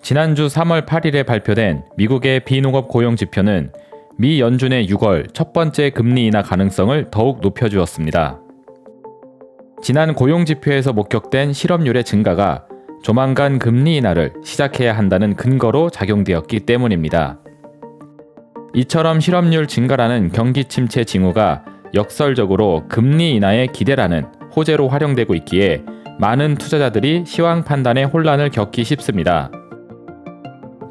지난주 3월 8일에 발표된 미국의 비농업 고용 지표는 미 연준의 6월 첫 번째 금리 인하 가능성을 더욱 높여주었습니다. 지난 고용 지표에서 목격된 실업률의 증가가 조만간 금리 인하를 시작해야 한다는 근거로 작용되었기 때문입니다. 이처럼 실업률 증가라는 경기 침체 징후가 역설적으로 금리 인하의 기대라는 호재로 활용되고 있기에 많은 투자자들이 시황 판단에 혼란을 겪기 쉽습니다.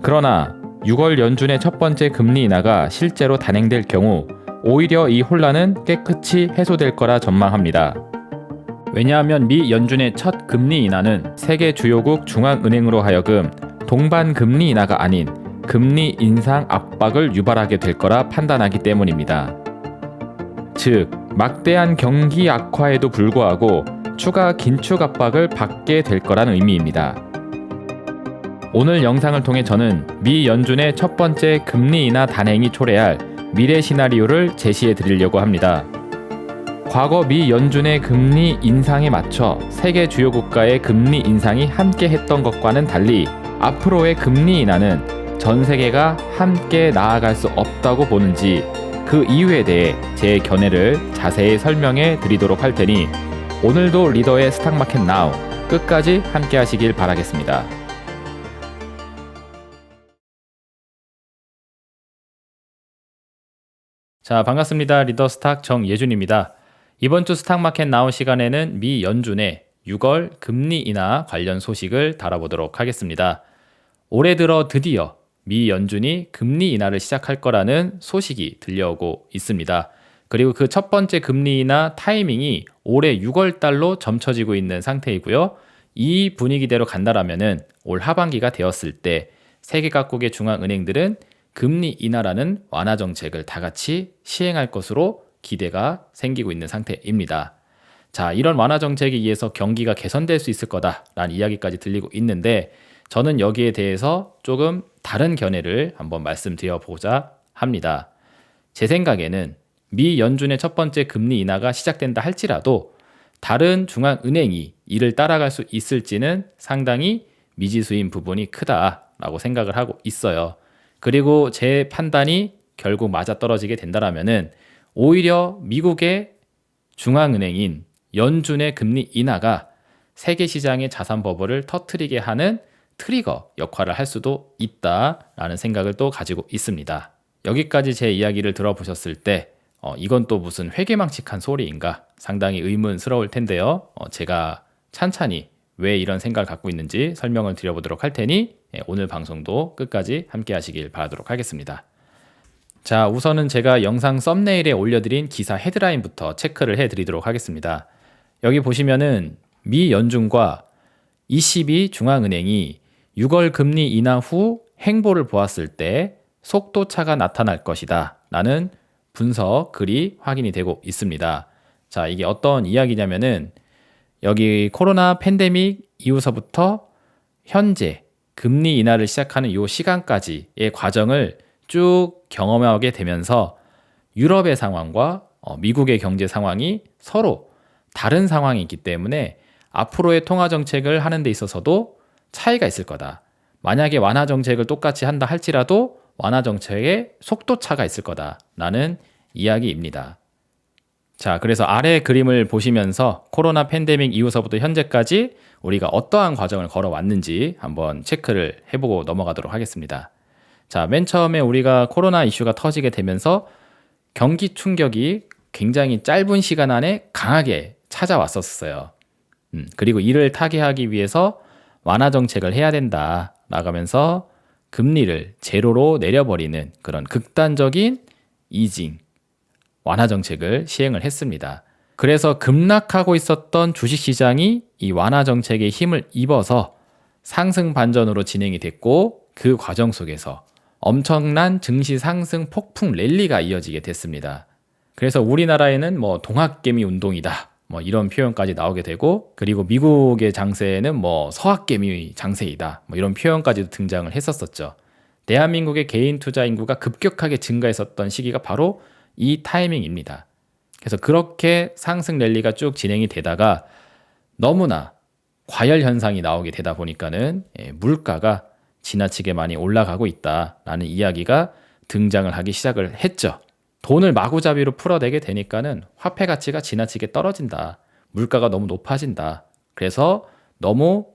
그러나 6월 연준의 첫 번째 금리 인하가 실제로 단행될 경우 오히려 이 혼란은 깨끗이 해소될 거라 전망합니다. 왜냐하면 미 연준의 첫 금리 인하는 세계 주요국 중앙은행으로 하여금 동반 금리 인하가 아닌 금리 인상 압박을 유발하게 될 거라 판단하기 때문입니다. 즉, 막대한 경기 악화에도 불구하고 추가 긴축 압박을 받게 될 거란 의미입니다. 오늘 영상을 통해 저는 미 연준의 첫 번째 금리 인하 단행이 초래할 미래 시나리오를 제시해 드리려고 합니다. 과거 미 연준의 금리 인상에 맞춰 세계 주요 국가의 금리 인상이 함께 했던 것과는 달리 앞으로의 금리 인하는 전 세계가 함께 나아갈 수 없다고 보는지 그 이유에 대해 제 견해를 자세히 설명해 드리도록 할 테니 오늘도 리더의 스탁마켓 나우 끝까지 함께 하시길 바라겠습니다. 자, 반갑습니다. 리더 스탁 정예준입니다. 이번 주 스탁마켓 나우 시간에는 미 연준의 6월 금리 인하 관련 소식을 다뤄보도록 하겠습니다. 올해 들어 드디어 미 연준이 금리 인하를 시작할 거라는 소식이 들려오고 있습니다. 그리고 그 첫 번째 금리 인하 타이밍이 올해 6월 달로 점쳐지고 있는 상태이고요. 이 분위기대로 간다라면은 올 하반기가 되었을 때 세계 각국의 중앙은행들은 금리 인하라는 완화 정책을 다 같이 시행할 것으로 기대가 생기고 있는 상태입니다. 자, 이런 완화 정책에 의해서 경기가 개선될 수 있을 거다라는 이야기까지 들리고 있는데 저는 여기에 대해서 조금 다른 견해를 한번 말씀드려보자 합니다. 제 생각에는 미 연준의 첫 번째 금리 인하가 시작된다 할지라도 다른 중앙은행이 이를 따라갈 수 있을지는 상당히 미지수인 부분이 크다라고 생각을 하고 있어요. 그리고 제 판단이 결국 맞아떨어지게 된다라면은 오히려 미국의 중앙은행인 연준의 금리 인하가 세계 시장의 자산 버블을 터뜨리게 하는 트리거 역할을 할 수도 있다라는 생각을 또 가지고 있습니다. 여기까지 제 이야기를 들어보셨을 때 이건 또 무슨 회계망측한 소리인가 상당히 의문스러울 텐데요. 제가 찬찬히 왜 이런 생각을 갖고 있는지 설명을 드려보도록 할 테니 오늘 방송도 끝까지 함께 하시길 바라도록 하겠습니다. 자, 우선은 제가 영상 썸네일에 올려드린 기사 헤드라인부터 체크를 해드리도록 하겠습니다. 여기 보시면은 미 연준과 ECB 중앙은행이 6월 금리 인하 후 행보를 보았을 때 속도차가 나타날 것이다 라는 분석 글이 확인이 되고 있습니다. 자, 이게 어떤 이야기냐면은 여기 코로나 팬데믹 이후서부터 현재 금리 인하를 시작하는 이 시간까지의 과정을 쭉 경험하게 되면서 유럽의 상황과 미국의 경제 상황이 서로 다른 상황이 있기 때문에 앞으로의 통화 정책을 하는 데 있어서도 차이가 있을 거다. 만약에 완화 정책을 똑같이 한다 할지라도 완화 정책의 속도 차가 있을 거다라는 이야기입니다. 자, 그래서 아래 그림을 보시면서 코로나 팬데믹 이후서부터 현재까지 우리가 어떠한 과정을 걸어왔는지 한번 체크를 해보고 넘어가도록 하겠습니다. 자, 맨 처음에 우리가 코로나 이슈가 터지게 되면서 경기 충격이 굉장히 짧은 시간 안에 강하게 찾아왔었어요. 그리고 이를 타개하기 위해서 완화 정책을 해야 된다 나가면서 금리를 제로로 내려버리는 그런 극단적인 이징 완화 정책을 시행을 했습니다. 그래서 급락하고 있었던 주식시장이 이 완화 정책의 힘을 입어서 상승 반전으로 진행이 됐고 그 과정 속에서 엄청난 증시 상승 폭풍 랠리가 이어지게 됐습니다. 그래서 우리나라에는 동학개미 운동이다 이런 표현까지 나오게 되고 그리고 미국의 장세에는 서학개미 장세이다 이런 표현까지도 등장을 했었었죠. 대한민국의 개인 투자 인구가 급격하게 증가했었던 시기가 바로 이 타이밍입니다. 그래서 그렇게 상승 랠리가 쭉 진행이 되다가 너무나 과열 현상이 나오게 되다 보니까는 물가가 지나치게 많이 올라가고 있다라는 이야기가 등장을 하기 시작을 했죠. 돈을 마구잡이로 풀어내게 되니까는 화폐 가치가 지나치게 떨어진다. 물가가 너무 높아진다. 그래서 너무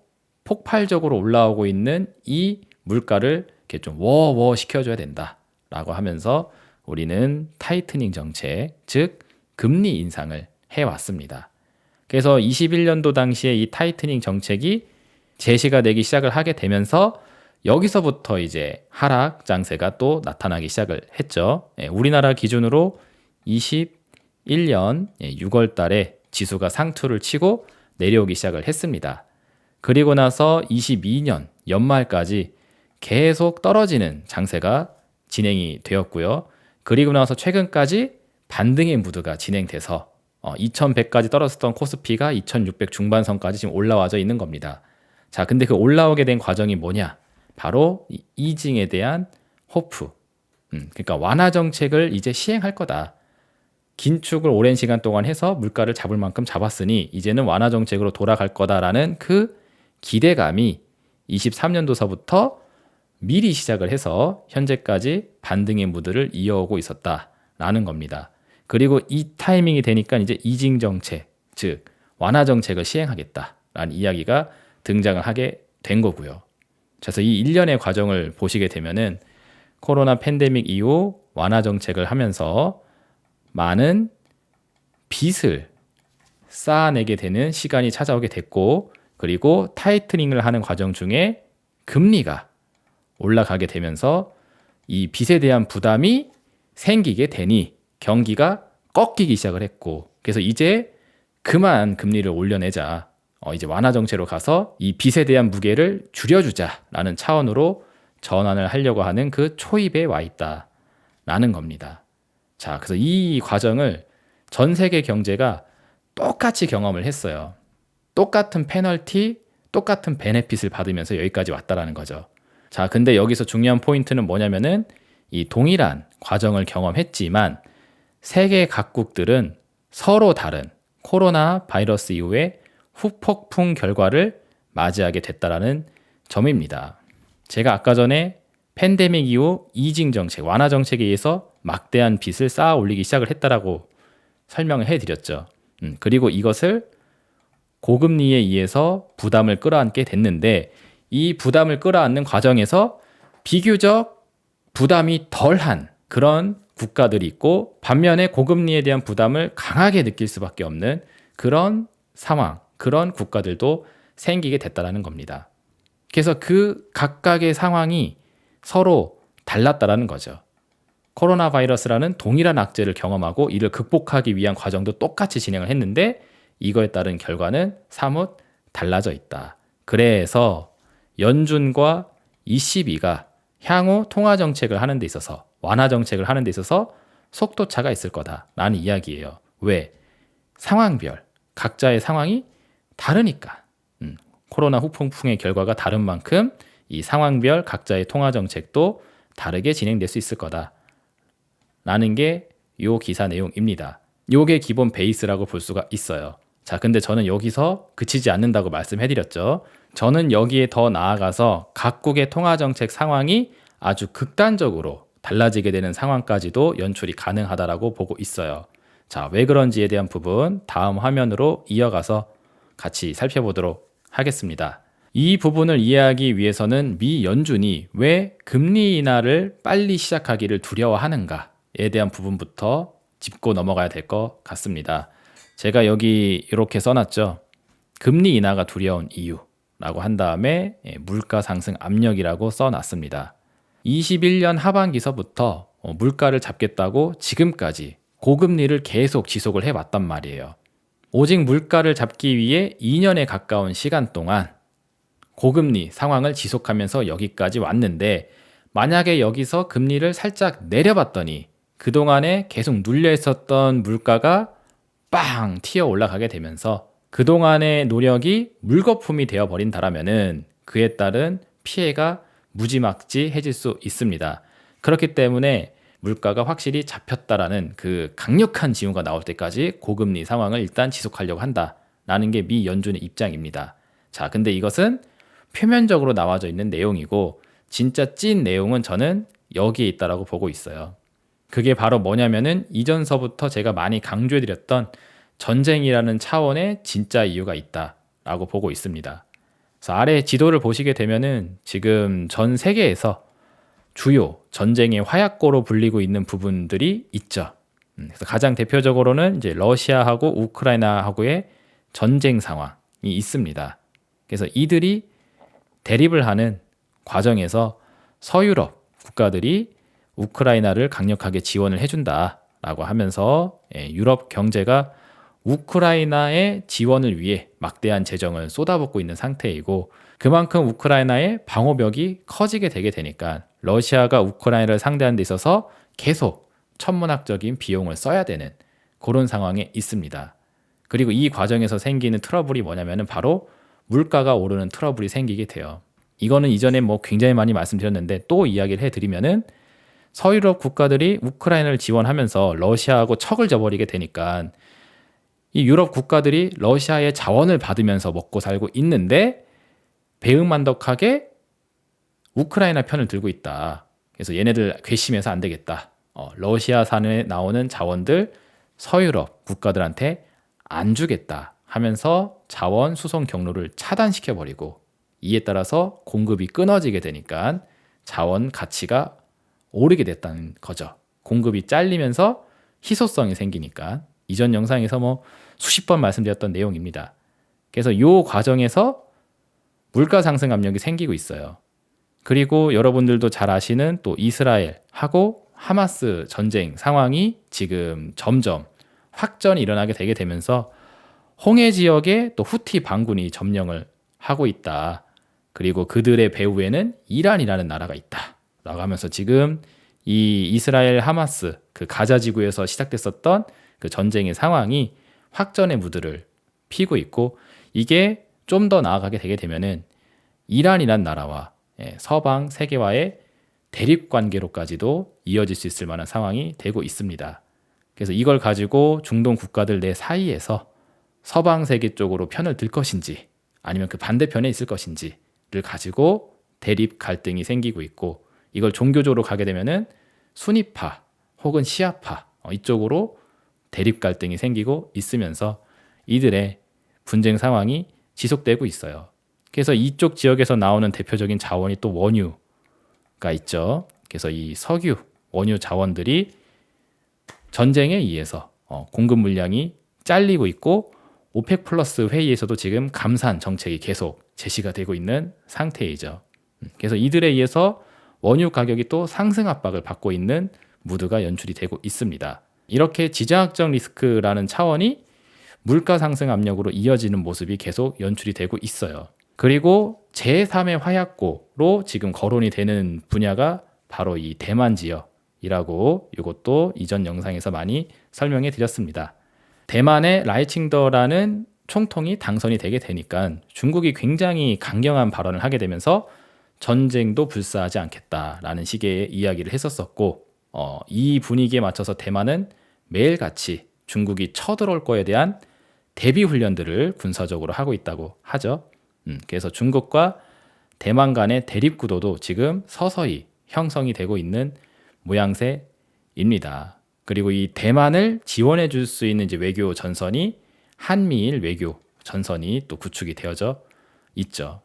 폭발적으로 올라오고 있는 이 물가를 이렇게 좀 워워 시켜줘야 된다라고 하면서 우리는 타이트닝 정책, 즉 금리 인상을 해왔습니다. 그래서 21년도 당시에 이 타이트닝 정책이 제시가 되기 시작을 하게 되면서 여기서부터 이제 하락 장세가 또 나타나기 시작을 했죠. 우리나라 기준으로 21년 6월 달에 지수가 상투를 치고 내려오기 시작을 했습니다. 그리고 나서 22년 연말까지 계속 떨어지는 장세가 진행이 되었고요. 그리고 나서 최근까지 반등의 무드가 진행돼서 2100까지 떨어졌던 코스피가 2600 중반선까지 지금 올라와져 있는 겁니다. 자, 근데 그 올라오게 된 과정이 뭐냐? 바로 이징에 대한 호프. 그러니까 완화 정책을 이제 시행할 거다. 긴축을 오랜 시간 동안 해서 물가를 잡을 만큼 잡았으니 이제는 완화 정책으로 돌아갈 거다라는 그 기대감이 23년도서부터 미리 시작을 해서 현재까지 반등의 무드를 이어오고 있었다라는 겁니다. 그리고 이 타이밍이 되니까 이제 이징 정책, 즉 완화 정책을 시행하겠다라는 이야기가 등장을 하게 된 거고요. 그래서 이 일련의 과정을 보시게 되면은 코로나 팬데믹 이후 완화 정책을 하면서 많은 빚을 쌓아내게 되는 시간이 찾아오게 됐고, 그리고 타이트닝을 하는 과정 중에 금리가 올라가게 되면서 이 빚에 대한 부담이 생기게 되니 경기가 꺾이기 시작을 했고, 그래서 이제 그만 금리를 올려내자, 이제 완화 정책으로 가서 이 빚에 대한 무게를 줄여주자라는 차원으로 전환을 하려고 하는 그 초입에 와 있다라는 겁니다. 자, 그래서 이 과정을 전 세계 경제가 똑같이 경험을 했어요. 똑같은 페널티, 똑같은 베네핏을 받으면서 여기까지 왔다라는 거죠. 자, 근데 여기서 중요한 포인트는 뭐냐면은 이 동일한 과정을 경험했지만 세계 각국들은 서로 다른 코로나 바이러스 이후에 후폭풍 결과를 맞이하게 됐다라는 점입니다. 제가 아까 전에 팬데믹 이후 이징 정책, 완화 정책에 의해서 막대한 빚을 쌓아 올리기 시작을 했다라고 설명을 해드렸죠. 그리고 이것을 고금리에 의해서 부담을 끌어안게 됐는데 이 부담을 끌어안는 과정에서 비교적 부담이 덜한 그런 국가들이 있고, 반면에 고금리에 대한 부담을 강하게 느낄 수밖에 없는 그런 상황, 그런 국가들도 생기게 됐다라는 겁니다. 그래서 그 각각의 상황이 서로 달랐다라는 거죠. 코로나 바이러스라는 동일한 악재를 경험하고 이를 극복하기 위한 과정도 똑같이 진행을 했는데 이거에 따른 결과는 사뭇 달라져 있다. 그래서 연준과 ECB가 향후 통화 정책을 하는 데 있어서, 완화 정책을 하는 데 있어서 속도 차가 있을 거다라는 이야기예요. 왜? 상황별, 각자의 상황이 다르니까. 코로나 후폭풍의 결과가 다른 만큼 이 상황별 각자의 통화 정책도 다르게 진행될 수 있을 거다라는 게 요 기사 내용입니다. 요게 기본 베이스라고 볼 수가 있어요. 자, 근데 저는 여기서 그치지 않는다고 말씀해드렸죠. 저는 여기에 더 나아가서 각국의 통화정책 상황이 아주 극단적으로 달라지게 되는 상황까지도 연출이 가능하다라고 보고 있어요. 자, 왜 그런지에 대한 부분 다음 화면으로 이어가서 같이 살펴보도록 하겠습니다. 이 부분을 이해하기 위해서는 미 연준이 왜 금리 인하를 빨리 시작하기를 두려워하는가에 대한 부분부터 짚고 넘어가야 될 것 같습니다. 제가 여기 이렇게 써놨죠. 금리 인하가 두려운 이유라고 한 다음에 물가 상승 압력이라고 써놨습니다. 21년 하반기서부터 물가를 잡겠다고 지금까지 고금리를 계속 지속을 해왔단 말이에요. 오직 물가를 잡기 위해 2년에 가까운 시간 동안 고금리 상황을 지속하면서 여기까지 왔는데, 만약에 여기서 금리를 살짝 내려봤더니 그동안에 계속 눌려 있었던 물가가 빵 튀어 올라가게 되면서 그동안의 노력이 물거품이 되어버린다라면은 그에 따른 피해가 무지막지해질 수 있습니다. 그렇기 때문에 물가가 확실히 잡혔다라는 그 강력한 징후가 나올 때까지 고금리 상황을 일단 지속하려고 한다라는 게 미 연준의 입장입니다. 자, 근데 이것은 표면적으로 나와져 있는 내용이고 진짜 찐 내용은 저는 여기에 있다라고 보고 있어요. 그게 바로 뭐냐면은 이전서부터 제가 많이 강조해드렸던 전쟁이라는 차원의 진짜 이유가 있다라고 보고 있습니다. 그래서 아래 지도를 보시게 되면은 지금 전 세계에서 주요 전쟁의 화약고로 불리고 있는 부분들이 있죠. 그래서 가장 대표적으로는 이제 러시아하고 우크라이나하고의 전쟁 상황이 있습니다. 그래서 이들이 대립을 하는 과정에서 서유럽 국가들이 우크라이나를 강력하게 지원을 해준다라고 하면서 유럽 경제가 우크라이나의 지원을 위해 막대한 재정을 쏟아붓고 있는 상태이고, 그만큼 우크라이나의 방어벽이 커지게 되게 되니까 러시아가 우크라이나를 상대하는 데 있어서 계속 천문학적인 비용을 써야 되는 그런 상황에 있습니다. 그리고 이 과정에서 생기는 트러블이 뭐냐면은 바로 물가가 오르는 트러블이 생기게 돼요. 이거는 이전에 뭐 굉장히 많이 말씀드렸는데 또 이야기를 해드리면은 서유럽 국가들이 우크라이나를 지원하면서 러시아하고 척을 져버리게 되니까 이 유럽 국가들이 러시아의 자원을 받으면서 먹고 살고 있는데 배은만덕하게 우크라이나 편을 들고 있다. 그래서 얘네들 괘씸해서 안 되겠다. 러시아산에 나오는 자원들 서유럽 국가들한테 안 주겠다 하면서 자원 수송 경로를 차단시켜버리고, 이에 따라서 공급이 끊어지게 되니까 자원 가치가 오르게 됐다는 거죠. 공급이 잘리면서 희소성이 생기니까. 이전 영상에서 뭐 수십 번 말씀드렸던 내용입니다. 그래서 이 과정에서 물가 상승 압력이 생기고 있어요. 그리고 여러분들도 잘 아시는 또 이스라엘하고 하마스 전쟁 상황이 지금 점점 확전이 일어나게 되게 되면서 홍해 지역에 또 후티 반군이 점령을 하고 있다. 그리고 그들의 배후에는 이란이라는 나라가 있다 라고 하면서 지금 이 이스라엘 하마스 그 가자 지구에서 시작됐었던 그 전쟁의 상황이 확전의 무드를 피고 있고, 이게 좀 더 나아가게 되게 되면은 이란이란 나라와 서방 세계와의 대립 관계로까지도 이어질 수 있을 만한 상황이 되고 있습니다. 그래서 이걸 가지고 중동 국가들 내 사이에서 서방 세계 쪽으로 편을 들 것인지 아니면 그 반대편에 있을 것인지를 가지고 대립 갈등이 생기고 있고, 이걸 종교적으로 가게 되면은 수니파 혹은 시아파 이쪽으로 대립 갈등이 생기고 있으면서 이들의 분쟁 상황이 지속되고 있어요. 그래서 이쪽 지역에서 나오는 대표적인 자원이 또 원유가 있죠. 그래서 이 석유, 원유 자원들이 전쟁에 의해서 공급 물량이 잘리고 있고, 오펙 플러스 회의에서도 지금 감산 정책이 계속 제시가 되고 있는 상태이죠. 그래서 이들에 의해서 원유 가격이 또 상승 압박을 받고 있는 무드가 연출이 되고 있습니다. 이렇게 지정학적 리스크라는 차원이 물가 상승 압력으로 이어지는 모습이 계속 연출이 되고 있어요. 그리고 제3의 화약고로 지금 거론이 되는 분야가 바로 이 대만 지역이라고, 이것도 이전 영상에서 많이 설명해 드렸습니다. 대만의 라이칭더라는 총통이 당선이 되게 되니까 중국이 굉장히 강경한 발언을 하게 되면서 전쟁도 불사하지 않겠다라는 식의 이야기를 했었었고, 이 분위기에 맞춰서 대만은 매일같이 중국이 쳐들어올 거에 대한 대비 훈련들을 군사적으로 하고 있다고 하죠. 그래서 중국과 대만 간의 대립 구도도 지금 서서히 형성이 되고 있는 모양새입니다. 그리고 이 대만을 지원해 줄 수 있는 이제 외교 전선이 한미일 외교 전선이 또 구축이 되어져 있죠.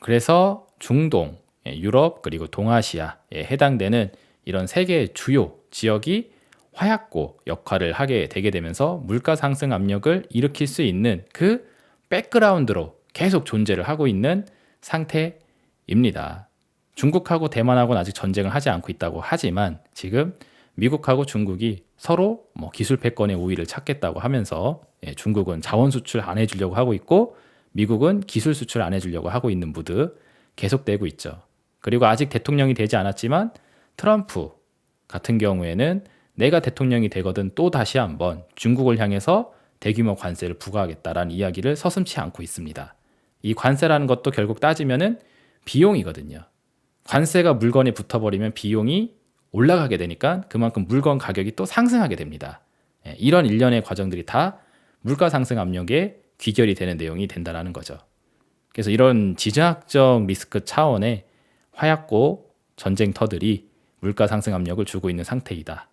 그래서 중동, 유럽 그리고 동아시아에 해당되는 이런 세계 주요 지역이 화약고 역할을 하게 되게 되면서 물가 상승 압력을 일으킬 수 있는 그 백그라운드로 계속 존재를 하고 있는 상태입니다. 중국하고 대만하고는 아직 전쟁을 하지 않고 있다고 하지만 지금 미국하고 중국이 서로 기술 패권의 우위를 찾겠다고 하면서 중국은 자원 수출 안 해주려고 하고 있고 미국은 기술 수출 안 해주려고 하고 있는 무드 계속되고 있죠. 그리고 아직 대통령이 되지 않았지만 트럼프 같은 경우에는 내가 대통령이 되거든 또 다시 한번 중국을 향해서 대규모 관세를 부과하겠다라는 이야기를 서슴지 않고 있습니다. 이 관세라는 것도 결국 따지면은 비용이거든요. 관세가 물건에 붙어버리면 비용이 올라가게 되니까 그만큼 물건 가격이 또 상승하게 됩니다. 이런 일련의 과정들이 다 물가 상승 압력에 귀결이 되는 내용이 된다는 거죠. 그래서 이런 지정학적 리스크 차원의 화약고 전쟁터들이 물가 상승 압력을 주고 있는 상태이다.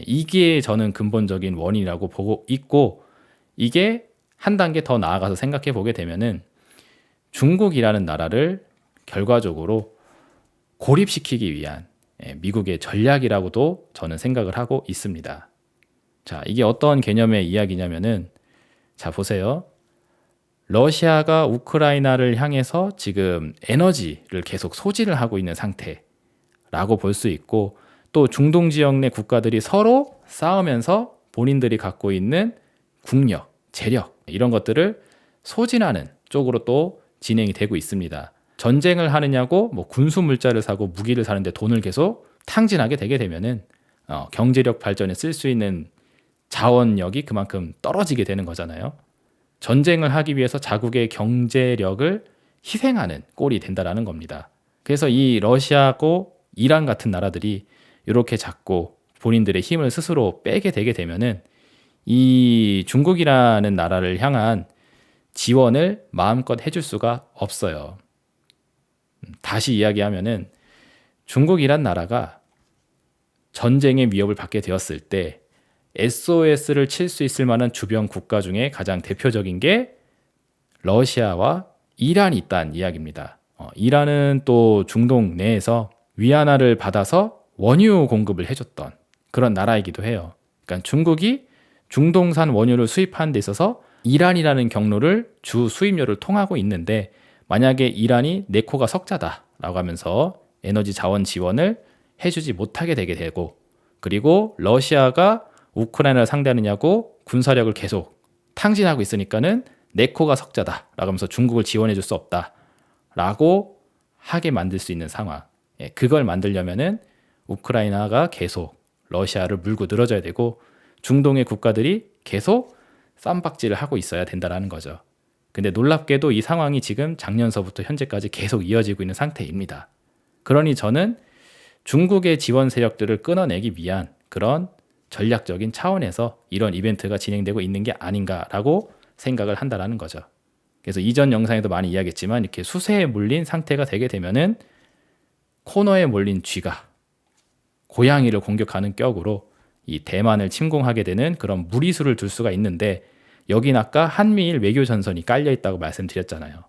이게 저는 근본적인 원인이라고 보고 있고, 이게 한 단계 더 나아가서 생각해 보게 되면은 중국이라는 나라를 결과적으로 고립시키기 위한 미국의 전략이라고도 저는 생각을 하고 있습니다. 자, 이게 어떤 개념의 이야기냐면은, 자, 보세요. 러시아가 우크라이나를 향해서 지금 에너지를 계속 소진을 하고 있는 상태라고 볼 수 있고, 또 중동 지역 내 국가들이 서로 싸우면서 본인들이 갖고 있는 국력, 재력 이런 것들을 소진하는 쪽으로 또 진행이 되고 있습니다. 전쟁을 하느냐고 뭐 군수 물자를 사고 무기를 사는데 돈을 계속 탕진하게 되게 되면은 경제력 발전에 쓸 수 있는 자원력이 그만큼 떨어지게 되는 거잖아요. 전쟁을 하기 위해서 자국의 경제력을 희생하는 꼴이 된다라는 겁니다. 그래서 이 러시아고 이란 같은 나라들이 이렇게 자꾸 본인들의 힘을 스스로 빼게 되게 되면은 이 중국이라는 나라를 향한 지원을 마음껏 해줄 수가 없어요. 다시 이야기하면은 중국이란 나라가 전쟁의 위협을 받게 되었을 때 SOS를 칠 수 있을 만한 주변 국가 중에 가장 대표적인 게 러시아와 이란이 있다는 이야기입니다. 이란은 또 중동 내에서 위안화를 받아서 원유 공급을 해줬던 그런 나라이기도 해요. 그러니까 중국이 중동산 원유를 수입하는 데 있어서 이란이라는 경로를 주 수입료를 통하고 있는데, 만약에 이란이 내 코가 석자다라고 하면서 에너지 자원 지원을 해주지 못하게 되게 되고, 그리고 러시아가 우크라이나를 상대하느냐고 군사력을 계속 탕진하고 있으니까는 내 코가 석자다라고 하면서 중국을 지원해 줄 수 없다라고 하게 만들 수 있는 상황. 그걸 만들려면은 우크라이나가 계속 러시아를 물고 늘어져야 되고, 중동의 국가들이 계속 쌈박질을 하고 있어야 된다라는 거죠. 근데 놀랍게도 이 상황이 지금 작년서부터 현재까지 계속 이어지고 있는 상태입니다. 그러니 저는 중국의 지원 세력들을 끊어내기 위한 그런 전략적인 차원에서 이런 이벤트가 진행되고 있는 게 아닌가라고 생각을 한다라는 거죠. 그래서 이전 영상에도 많이 이야기했지만, 이렇게 수세에 몰린 상태가 되게 되면은 코너에 몰린 쥐가 고양이를 공격하는 격으로 이 대만을 침공하게 되는 그런 무리수를 둘 수가 있는데, 여긴 아까 한미일 외교 전선이 깔려 있다고 말씀드렸잖아요.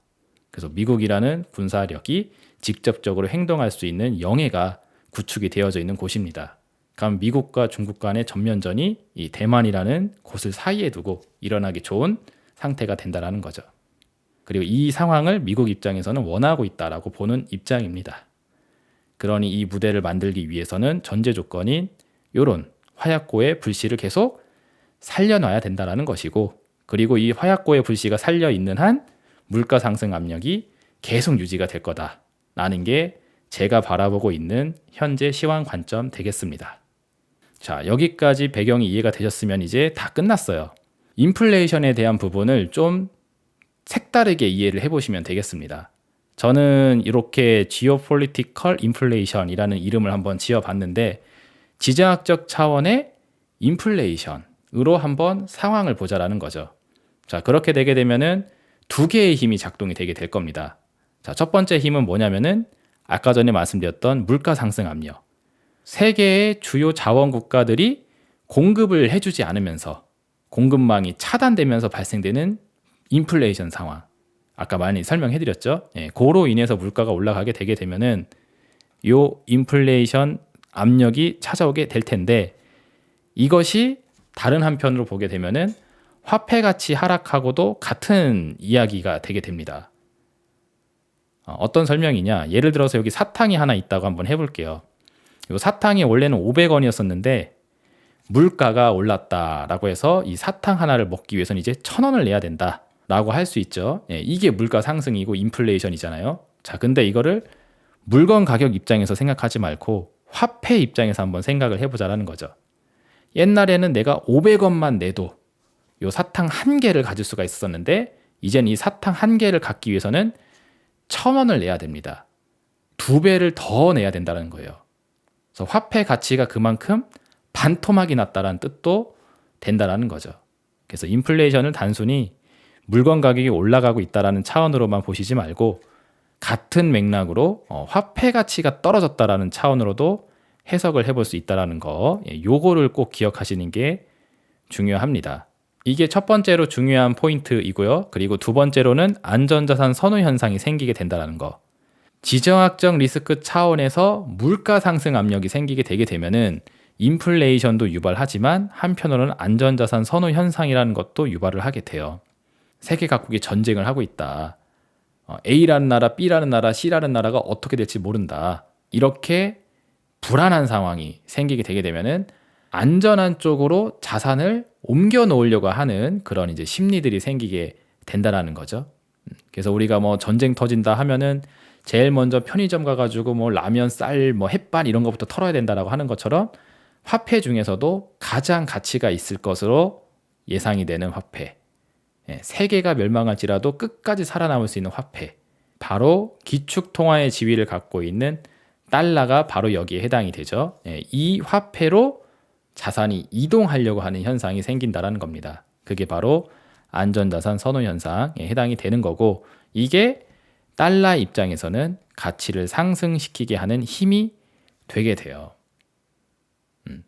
그래서 미국이라는 군사력이 직접적으로 행동할 수 있는 영해가 구축이 되어져 있는 곳입니다. 그럼 미국과 중국 간의 전면전이 이 대만이라는 곳을 사이에 두고 일어나기 좋은 상태가 된다라는 거죠. 그리고 이 상황을 미국 입장에서는 원하고 있다라고 보는 입장입니다. 그러니 이 무대를 만들기 위해서는 전제 조건인 이런 화약고의 불씨를 계속 살려놔야 된다라는 것이고, 그리고 이 화약고의 불씨가 살려있는 한 물가 상승 압력이 계속 유지가 될 거다라는 게 제가 바라보고 있는 현재 시황 관점 되겠습니다. 자, 여기까지 배경이 이해가 되셨으면 이제 다 끝났어요. 인플레이션에 대한 부분을 좀 색다르게 이해를 해보시면 되겠습니다. 저는 이렇게 Geopolitical Inflation이라는 이름을 한번 지어봤는데, 지정학적 차원의 인플레이션으로 한번 상황을 보자라는 거죠. 자, 그렇게 되게 되면은 두 개의 힘이 작동이 되게 될 겁니다. 자, 첫 번째 힘은 뭐냐면은 아까 전에 말씀드렸던 물가 상승 압력. 세계의 주요 자원 국가들이 공급을 해주지 않으면서 공급망이 차단되면서 발생되는 인플레이션 상황. 아까 많이 설명해드렸죠. 그로 인해서 물가가 올라가게 되게 되면은 요 인플레이션 압력이 찾아오게 될 텐데, 이것이 다른 한편으로 보게 되면은 화폐 가치 하락하고도 같은 이야기가 되게 됩니다. 어떤 설명이냐? 예를 들어서 여기 사탕이 하나 있다고 한번 해볼게요. 이 사탕이 원래는 500원이었었는데 물가가 올랐다라고 해서 이 사탕 하나를 먹기 위해서는 이제 1,000원을 내야 된다라고 할 수 있죠. 이게 물가 상승이고 인플레이션이잖아요. 자, 근데 이거를 물건 가격 입장에서 생각하지 말고 화폐 입장에서 한번 생각을 해보자라는 거죠. 옛날에는 내가 500원만 내도 요 사탕 한 개를 가질 수가 있었는데, 이젠 이 사탕 한 개를 갖기 위해서는 1,000원을 내야 됩니다. 2배를 더 내야 된다는 거예요. 그래서 화폐 가치가 그만큼 반토막이 났다는 뜻도 된다라는 거죠. 그래서 인플레이션을 단순히 물건 가격이 올라가고 있다는 차원으로만 보시지 말고 같은 맥락으로 화폐 가치가 떨어졌다라는 차원으로도 해석을 해볼 수 있다는 거, 요거를 꼭 기억하시는 게 중요합니다. 이게 첫 번째로 중요한 포인트이고요. 그리고 두 번째로는 안전자산 선호 현상이 생기게 된다는 거. 지정학적 리스크 차원에서 물가 상승 압력이 생기게 되게 되면은 인플레이션도 유발하지만 한편으로는 안전자산 선호 현상이라는 것도 유발을 하게 돼요. 세계 각국이 전쟁을 하고 있다. A라는 나라, B라는 나라, C라는 나라가 어떻게 될지 모른다. 이렇게 불안한 상황이 생기게 되게 되면은 안전한 쪽으로 자산을 옮겨 놓으려고 하는 그런 이제 심리들이 생기게 된다라는 거죠. 그래서 우리가 뭐 전쟁 터진다 하면은 제일 먼저 편의점 가가지고 뭐 라면, 쌀, 뭐 햇반 이런 것부터 털어야 된다라고 하는 것처럼 화폐 중에서도 가장 가치가 있을 것으로 예상이 되는 화폐, 세계가 멸망할지라도 끝까지 살아남을 수 있는 화폐, 바로 기축통화의 지위를 갖고 있는 달러가 바로 여기에 해당이 되죠. 이 화폐로 자산이 이동하려고 하는 현상이 생긴다라는 겁니다. 그게 바로 안전자산 선호 현상에 해당이 되는 거고, 이게 달러 입장에서는 가치를 상승시키게 하는 힘이 되게 돼요.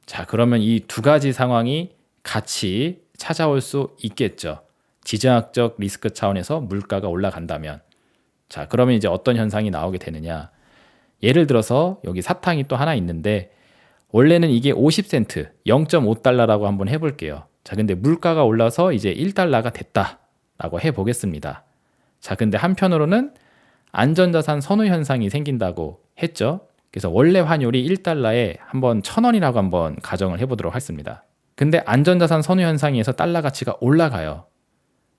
자, 그러면 이 두 가지 상황이 같이 찾아올 수 있겠죠. 지정학적 리스크 차원에서 물가가 올라간다면. 자, 그러면 이제 어떤 현상이 나오게 되느냐. 예를 들어서 여기 사탕이 또 하나 있는데 원래는 이게 50센트, 0.5달러라고 한번 해볼게요. 자, 근데 물가가 올라서 이제 1달러가 됐다라고 해보겠습니다. 자, 근데 한편으로는 안전자산 선호 현상이 생긴다고 했죠. 그래서 원래 환율이 1달러에 한번 1,000원이라고 한번 가정을 해보도록 하겠습니다. 근데 안전자산 선호 현상에 의해서 달러 가치가 올라가요.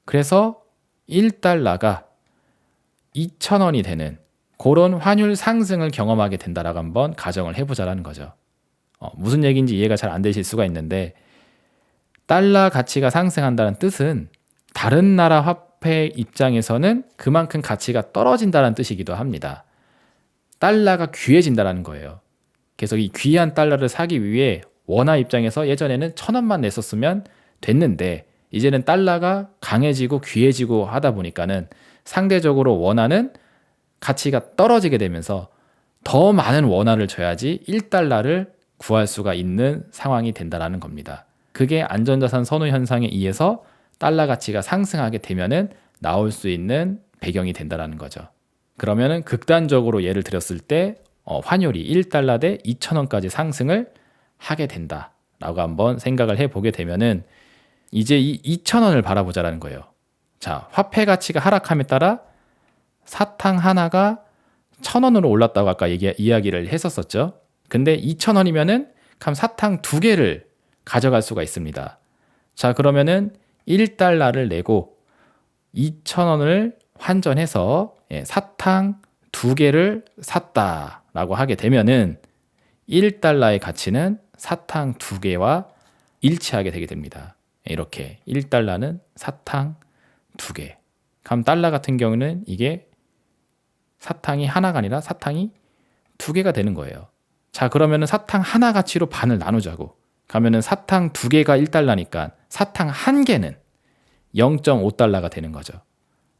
그래서 1달러가 2,000원이 되는 그런 환율 상승을 경험하게 된다라고 한번 가정을 해보자라는 거죠. 무슨 얘기인지 이해가 잘 안 되실 수가 있는데, 달러 가치가 상승한다는 뜻은 다른 나라 화폐 입장에서는 그만큼 가치가 떨어진다는 뜻이기도 합니다. 달러가 귀해진다는 거예요. 그래서 이 귀한 달러를 사기 위해 원화 입장에서 예전에는 1,000원만 냈었으면 됐는데 이제는 달러가 강해지고 귀해지고 하다 보니까는 상대적으로 원화는 가치가 떨어지게 되면서 더 많은 원화를 줘야지 1달러를 구할 수가 있는 상황이 된다는 겁니다. 그게 안전자산 선호 현상에 의해서 달러 가치가 상승하게 되면은 나올 수 있는 배경이 된다는 거죠. 그러면은 극단적으로 예를 들었을 때 환율이 1달러 대 2,000원까지 상승을 하게 된다라고 한번 생각을 해보게 되면은 이제 이 2,000원을 바라보자라는 거예요. 자, 화폐 가치가 하락함에 따라 사탕 하나가 1,000원으로 올랐다고 아까 이야기를 했었었죠. 근데 2,000원이면은 그럼 사탕 2개를 가져갈 수가 있습니다. 자, 그러면은 1달러를 내고 2,000원을 환전해서 사탕 2개를 샀다라고 하게 되면은 1달러의 가치는 사탕 2개와 일치하게 되게 됩니다. 이렇게 1달러는 사탕 2개. 그럼 달러 같은 경우는 이게 사탕이 하나가 아니라 사탕이 2개가 되는 거예요. 자, 그러면은 사탕 하나 가치로 반을 나누자고. 그러면은 사탕 2개가 1달러니까 사탕 1개는 0.5달러가 되는 거죠.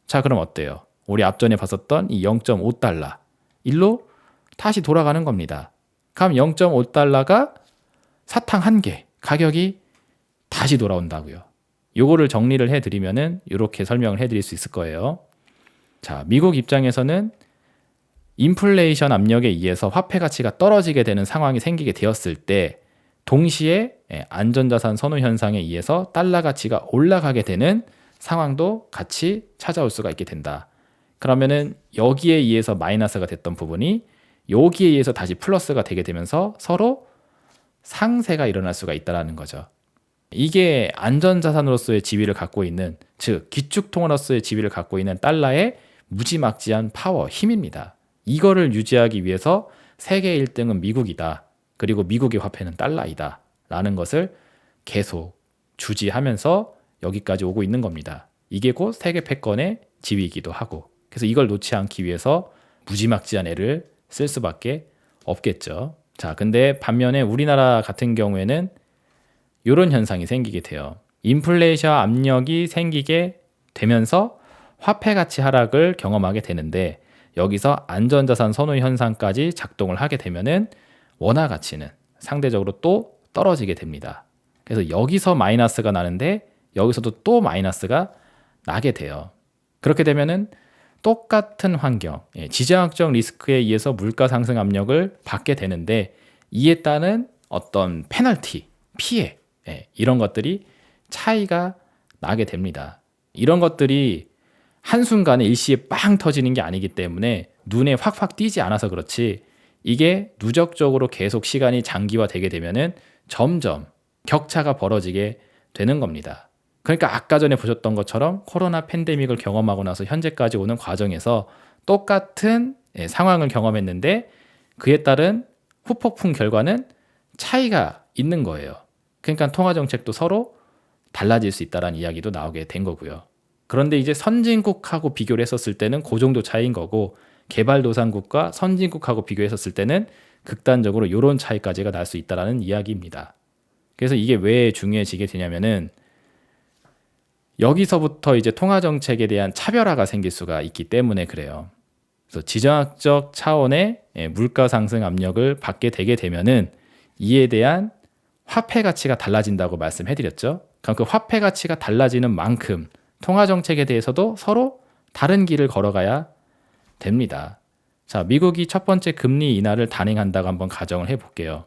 자, 그럼 어때요? 우리 앞전에 봤었던 이 0.5달러 일로 다시 돌아가는 겁니다. 그럼 0.5달러가 사탕 1개 가격이 다시 돌아온다고요. 요거를 정리를 해드리면은 이렇게 설명을 해드릴 수 있을 거예요. 자, 미국 입장에서는 인플레이션 압력에 의해서 화폐 가치가 떨어지게 되는 상황이 생기게 되었을 때 동시에 안전자산 선호 현상에 의해서 달러 가치가 올라가게 되는 상황도 같이 찾아올 수가 있게 된다. 그러면은 여기에 의해서 마이너스가 됐던 부분이 여기에 의해서 다시 플러스가 되게 되면서 서로 상세가 일어날 수가 있다는 거죠. 이게 안전자산으로서의 지위를 갖고 있는, 즉 기축통화로서의 지위를 갖고 있는 달러의 무지막지한 파워, 힘입니다. 이거를 유지하기 위해서 세계 1등은 미국이다. 그리고 미국의 화폐는 달러이다. 라는 것을 계속 주지하면서 여기까지 오고 있는 겁니다. 이게 곧 세계 패권의 지위이기도 하고, 그래서 이걸 놓지 않기 위해서 무지막지한 애를 쓸 수밖에 없겠죠. 자, 근데 반면에 우리나라 같은 경우에는 이런 현상이 생기게 돼요. 인플레이션 압력이 생기게 되면서 화폐 가치 하락을 경험하게 되는데, 여기서 안전자산 선호 현상까지 작동을 하게 되면은 원화 가치는 상대적으로 또 떨어지게 됩니다. 그래서 여기서 마이너스가 나는데 여기서도 또 마이너스가 나게 돼요. 그렇게 되면은 똑같은 환경, 지정학적 리스크에 의해서 물가 상승 압력을 받게 되는데 이에 따른 어떤 페널티, 피해, 이런 것들이 차이가 나게 됩니다. 이런 것들이 한순간에 일시에 빵 터지는 게 아니기 때문에 눈에 확확 띄지 않아서 그렇지 이게 누적적으로 계속 시간이 장기화되게 되면은 점점 격차가 벌어지게 되는 겁니다. 그러니까 아까 전에 보셨던 것처럼 코로나 팬데믹을 경험하고 나서 현재까지 오는 과정에서 똑같은 상황을 경험했는데 그에 따른 후폭풍 결과는 차이가 있는 거예요. 그러니까 통화정책도 서로 달라질 수 있다는 이야기도 나오게 된 거고요. 그런데 이제 선진국하고 비교를 했었을 때는 그 정도 차이인 거고 개발도상국과 선진국하고 비교했었을 때는 극단적으로 이런 차이까지가 날 수 있다는 이야기입니다. 그래서 이게 왜 중요해지게 되냐면은 여기서부터 이제 통화정책에 대한 차별화가 생길 수가 있기 때문에 그래요. 그래서 지정학적 차원의 물가 상승 압력을 받게 되게 되면은 이에 대한 화폐 가치가 달라진다고 말씀해드렸죠. 그럼 그 화폐 가치가 달라지는 만큼 통화정책에 대해서도 서로 다른 길을 걸어가야 됩니다. 자, 미국이 첫 번째 금리 인하를 단행한다고 한번 가정을 해볼게요.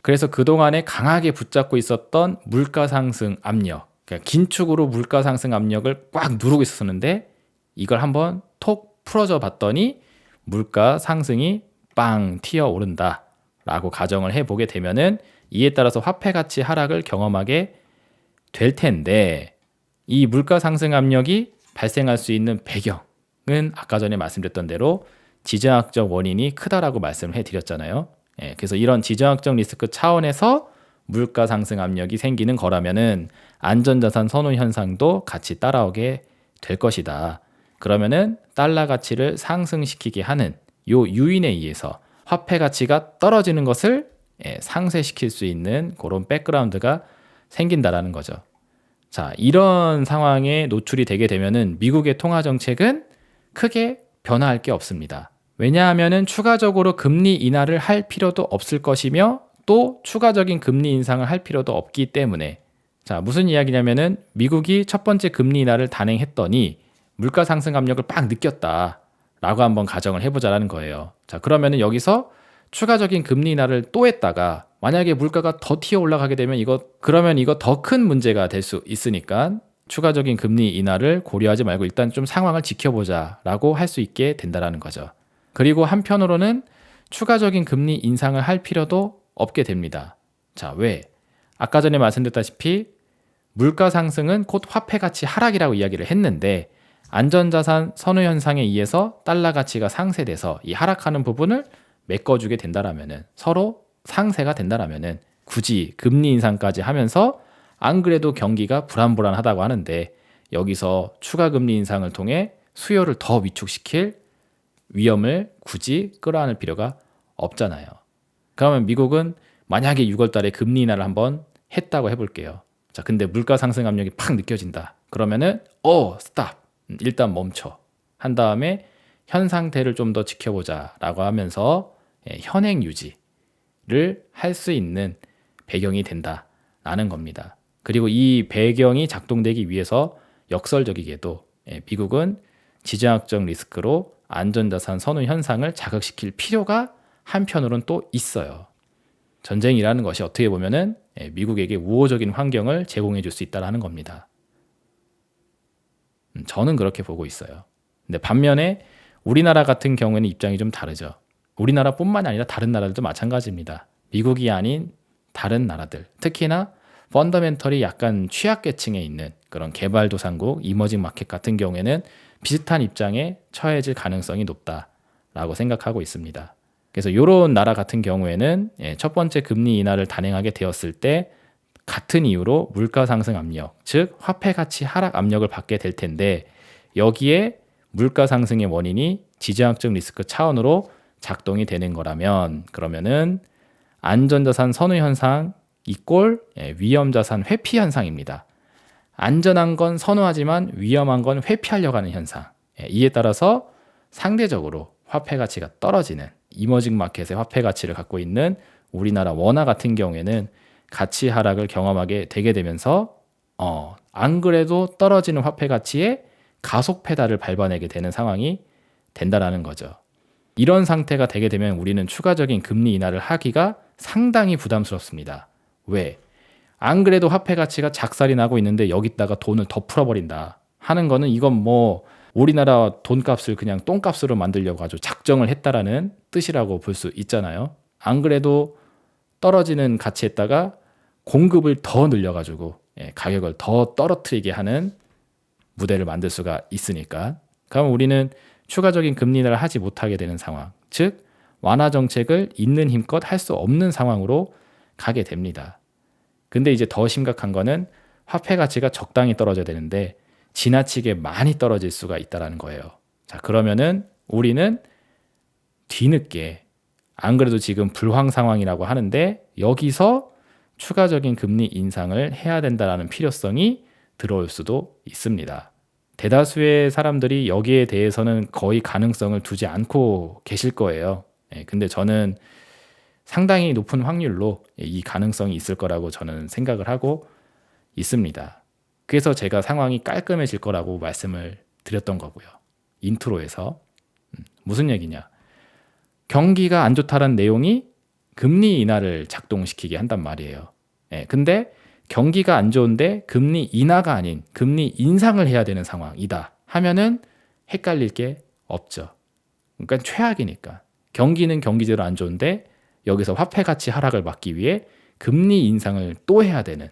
그래서 그동안에 강하게 붙잡고 있었던 물가 상승 압력, 그러니까 긴축으로 물가 상승 압력을 꽉 누르고 있었는데 이걸 한번 톡 풀어줘 봤더니 물가 상승이 빵 튀어 오른다 라고 가정을 해보게 되면은 이에 따라서 화폐 가치 하락을 경험하게 될 텐데 이 물가 상승 압력이 발생할 수 있는 배경은 아까 전에 말씀드렸던 대로 지정학적 원인이 크다라고 말씀을 해드렸잖아요. 그래서 이런 지정학적 리스크 차원에서 물가 상승 압력이 생기는 거라면은 안전자산 선호 현상도 같이 따라오게 될 것이다. 그러면은 달러 가치를 상승시키게 하는 요 요인에 의해서 화폐 가치가 떨어지는 것을 상쇄시킬 수 있는 그런 백그라운드가 생긴다라는 거죠. 자, 이런 상황에 노출이 되게 되면은 미국의 통화 정책은 크게 변화할 게 없습니다. 왜냐하면은 추가적으로 금리 인하를 할 필요도 없을 것이며 또 추가적인 금리 인상을 할 필요도 없기 때문에 자, 무슨 이야기냐면은 미국이 첫 번째 금리 인하를 단행했더니 물가 상승 압력을 빡 느꼈다라고 한번 가정을 해보자라는 거예요. 자, 그러면은 여기서 추가적인 금리 인하를 또 했다가 만약에 물가가 더 튀어 올라가게 되면 그러면 이거 더 큰 문제가 될 수 있으니까 추가적인 금리 인하를 고려하지 말고 일단 좀 상황을 지켜보자라고 할 수 있게 된다라는 거죠. 그리고 한편으로는 추가적인 금리 인상을 할 필요도 없게 됩니다. 자, 왜? 아까 전에 말씀드렸다시피 물가 상승은 곧 화폐 가치 하락이라고 이야기를 했는데 안전자산 선호 현상에 의해서 달러 가치가 상쇄돼서 이 하락하는 부분을 메꿔주게 된다라면은 서로 상쇄가 된다라면은 굳이 금리 인상까지 하면서 안 그래도 경기가 불안불안하다고 하는데 여기서 추가 금리 인상을 통해 수요를 더 위축시킬 위험을 굳이 끌어안을 필요가 없잖아요. 그러면 미국은 만약에 6월 달에 금리 인하를 한번 했다고 해볼게요. 자, 근데 물가 상승 압력이 팍 느껴진다. 그러면은 스탑. 일단 멈춰. 한 다음에 현 상태를 좀 더 지켜보자라고 하면서 현행 유지를 할 수 있는 배경이 된다라는 겁니다. 그리고 이 배경이 작동되기 위해서 역설적이게도 미국은 지정학적 리스크로 안전자산 선호 현상을 자극시킬 필요가 한편으로는 또 있어요. 전쟁이라는 것이 어떻게 보면은 미국에게 우호적인 환경을 제공해 줄 수 있다는 겁니다. 저는 그렇게 보고 있어요. 근데 반면에 우리나라 같은 경우에는 입장이 좀 다르죠. 우리나라뿐만 아니라 다른 나라들도 마찬가지입니다. 미국이 아닌 다른 나라들, 특히나 펀더멘털이 약간 취약계층에 있는 그런 개발도상국, 이머징 마켓 같은 경우에는 비슷한 입장에 처해질 가능성이 높다라고 생각하고 있습니다. 그래서 이런 나라 같은 경우에는 첫 번째 금리 인하를 단행하게 되었을 때 같은 이유로 물가 상승 압력, 즉 화폐 가치 하락 압력을 받게 될 텐데 여기에 물가 상승의 원인이 지정학적 리스크 차원으로 작동이 되는 거라면 그러면은 안전자산 선호 현상 이꼴 위험자산 회피 현상입니다. 안전한 건 선호하지만 위험한 건 회피하려고 하는 현상. 이에 따라서 상대적으로 화폐 가치가 떨어지는 이머징 마켓의 화폐 가치를 갖고 있는 우리나라 원화 같은 경우에는 가치 하락을 경험하게 되게 되면서 안 그래도 떨어지는 화폐 가치에 가속 페달을 밟아내게 되는 상황이 된다라는 거죠. 이런 상태가 되게 되면 우리는 추가적인 금리 인하를 하기가 상당히 부담스럽습니다. 왜? 안 그래도 화폐 가치가 작살이 나고 있는데 여기다가 돈을 더 풀어버린다 하는 거는 이건 뭐 우리나라 돈값을 그냥 똥값으로 만들려고 아주 작정을 했다라는 뜻이라고 볼 수 있잖아요. 안 그래도 떨어지는 가치에다가 공급을 더 늘려가지고 가격을 더 떨어뜨리게 하는 무대를 만들 수가 있으니까. 그럼 우리는 추가적인 금리 인하를 하지 못하게 되는 상황, 즉 완화 정책을 있는 힘껏 할 수 없는 상황으로 가게 됩니다. 근데 이제 더 심각한 거는 화폐 가치가 적당히 떨어져야 되는데 지나치게 많이 떨어질 수가 있다는 거예요. 자, 그러면은 우리는 뒤늦게, 안 그래도 지금 불황 상황이라고 하는데 여기서 추가적인 금리 인상을 해야 된다는 필요성이 들어올 수도 있습니다. 대다수의 사람들이 여기에 대해서는 거의 가능성을 두지 않고 계실 거예요. 근데 저는 상당히 높은 확률로 이 가능성이 있을 거라고 저는 생각을 하고 있습니다. 그래서 제가 상황이 깔끔해질 거라고 말씀을 드렸던 거고요. 인트로에서. 무슨 얘기냐? 경기가 안 좋다는 내용이 금리 인하를 작동시키게 한단 말이에요. 근데 경기가 안 좋은데 금리 인하가 아닌 금리 인상을 해야 되는 상황이다 하면은 헷갈릴 게 없죠. 그러니까 최악이니까. 경기는 경기대로 안 좋은데 여기서 화폐 가치 하락을 막기 위해 금리 인상을 또 해야 되는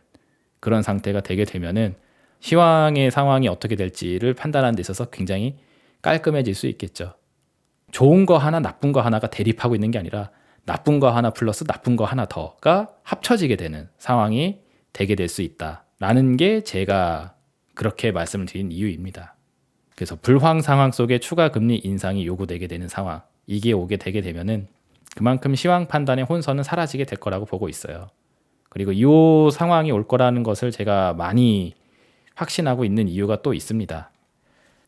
그런 상태가 되게 되면은 시황의 상황이 어떻게 될지를 판단하는 데 있어서 굉장히 깔끔해질 수 있겠죠. 좋은 거 하나, 나쁜 거 하나가 대립하고 있는 게 아니라 나쁜 거 하나 플러스 나쁜 거 하나 더가 합쳐지게 되는 상황이 되게 될 수 있다라는 게 제가 그렇게 말씀을 드린 이유입니다. 그래서 불황 상황 속에 추가 금리 인상이 요구되게 되는 상황, 이게 오게 되게 되면은 그만큼 시황 판단의 혼선은 사라지게 될 거라고 보고 있어요. 그리고 이 상황이 올 거라는 것을 제가 많이 확신하고 있는 이유가 또 있습니다.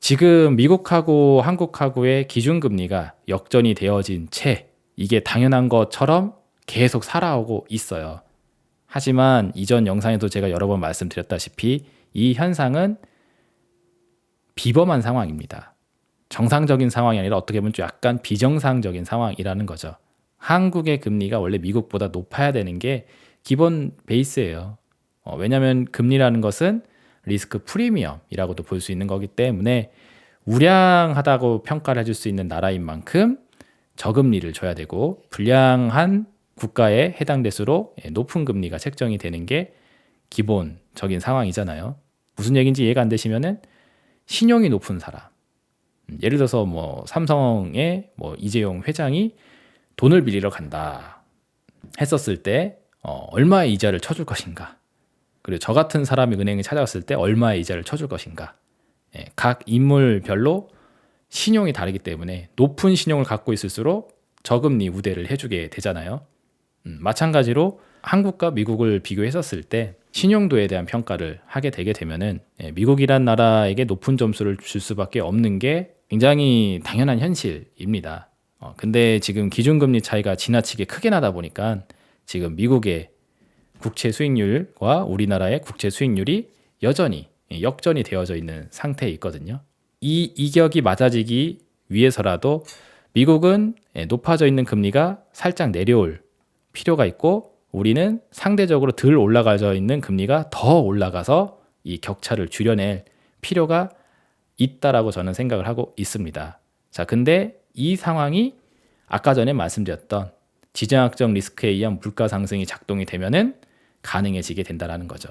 지금 미국하고 한국하고의 기준금리가 역전이 되어진 채 이게 당연한 것처럼 계속 살아오고 있어요. 하지만 이전 영상에도 제가 여러 번 말씀드렸다시피 이 현상은 비범한 상황입니다. 정상적인 상황이 아니라 어떻게 보면 좀 약간 비정상적인 상황이라는 거죠. 한국의 금리가 원래 미국보다 높아야 되는 게 기본 베이스예요. 왜냐하면 금리라는 것은 리스크 프리미엄이라고도 볼 수 있는 거기 때문에 우량하다고 평가를 해줄 수 있는 나라인 만큼 저금리를 줘야 되고 불량한 국가에 해당될수록 높은 금리가 책정이 되는 게 기본적인 상황이잖아요. 무슨 얘기인지 이해가 안 되시면은 신용이 높은 사람, 예를 들어서 뭐 삼성의 뭐 이재용 회장이 돈을 빌리러 간다 했었을 때 얼마의 이자를 쳐줄 것인가, 그리고 저 같은 사람이 은행에 찾아왔을 때 얼마의 이자를 쳐줄 것인가. 각 인물별로 신용이 다르기 때문에 높은 신용을 갖고 있을수록 저금리 우대를 해주게 되잖아요. 마찬가지로 한국과 미국을 비교했었을 때 신용도에 대한 평가를 하게 되게 되면은 미국이란 나라에게 높은 점수를 줄 수밖에 없는 게 굉장히 당연한 현실입니다. 근데 지금 기준금리 차이가 지나치게 크게 나다 보니까 지금 미국의 국채 수익률과 우리나라의 국채 수익률이 여전히 역전이 되어져 있는 상태에 있거든요. 이 이격이 맞아지기 위해서라도 미국은 높아져 있는 금리가 살짝 내려올 필요가 있고 우리는 상대적으로 덜 올라가져 있는 금리가 더 올라가서 이 격차를 줄여낼 필요가 있다라고 저는 생각을 하고 있습니다. 자, 근데 이 상황이 아까 전에 말씀드렸던 지정학적 리스크에 의한 물가 상승이 작동이 되면은 가능해지게 된다라는 거죠.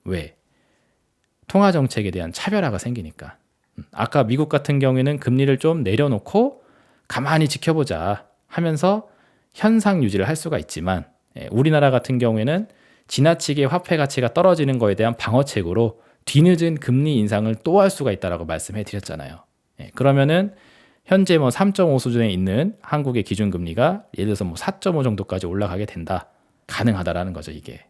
왜? 통화 정책에 대한 차별화가 생기니까. 아까 미국 같은 경우에는 금리를 좀 내려놓고 가만히 지켜보자 하면서 현상 유지를 할 수가 있지만 우리나라 같은 경우에는 지나치게 화폐 가치가 떨어지는 거에 대한 방어책으로 뒤늦은 금리 인상을 또 할 수가 있다라고 말씀해 드렸잖아요. 그러면은 현재 뭐 3.5 수준에 있는 한국의 기준금리가 예를 들어서 뭐 4.5 정도까지 올라가게 된다. 가능하다라는 거죠, 이게.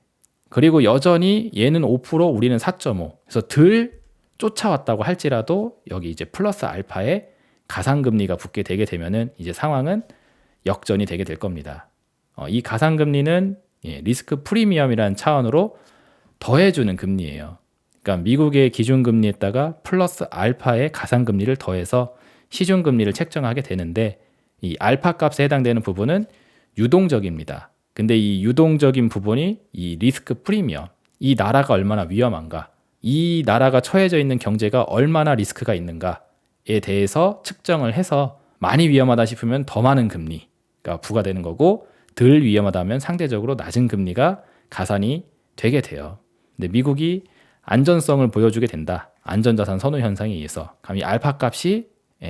그리고 여전히 얘는 5%, 우리는 4.5. 그래서 덜 쫓아왔다고 할지라도 여기 이제 플러스 알파에 가상금리가 붙게 되게 되면은 이제 상황은 역전이 되게 될 겁니다. 이 가상금리는 리스크 프리미엄이라는 차원으로 더해주는 금리예요. 그러니까 미국의 기준금리에다가 플러스 알파의 가상금리를 더해서 시중금리를 책정하게 되는데 이 알파 값에 해당되는 부분은 유동적입니다. 근데 이 유동적인 부분이 이 리스크 프리미엄, 이 나라가 얼마나 위험한가, 이 나라가 처해져 있는 경제가 얼마나 리스크가 있는가에 대해서 측정을 해서 많이 위험하다 싶으면 더 많은 금리가 부과되는 거고 덜 위험하다면 상대적으로 낮은 금리가 가산이 되게 돼요. 근데 미국이 안전성을 보여주게 된다. 안전자산 선호 현상에 의해서 감히 알파 값이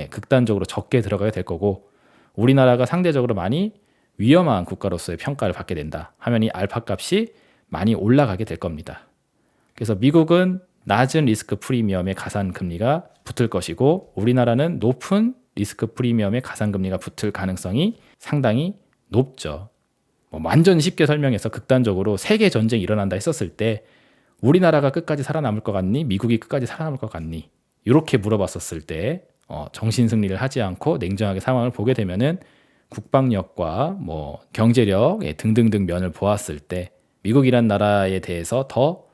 극단적으로 적게 들어가게 될 거고 우리나라가 상대적으로 많이 위험한 국가로서의 평가를 받게 된다 하면 이 알파 값이 많이 올라가게 될 겁니다. 그래서 미국은 낮은 리스크 프리미엄의 가산금리가 붙을 것이고 우리나라는 높은 리스크 프리미엄의 가산금리가 붙을 가능성이 상당히 높죠. 완전 쉽게 설명해서 극단적으로 세계 전쟁이 일어난다 했었을 때 우리나라가 끝까지 살아남을 것 같니? 미국이 끝까지 살아남을 것 같니? 이렇게 물어봤었을 때 정신 승리를 하지 않고 냉정하게 상황을 보게 되면은 국방력과 경제력 등등등 면을 보았을 때 미국이란 나라에 대해서 더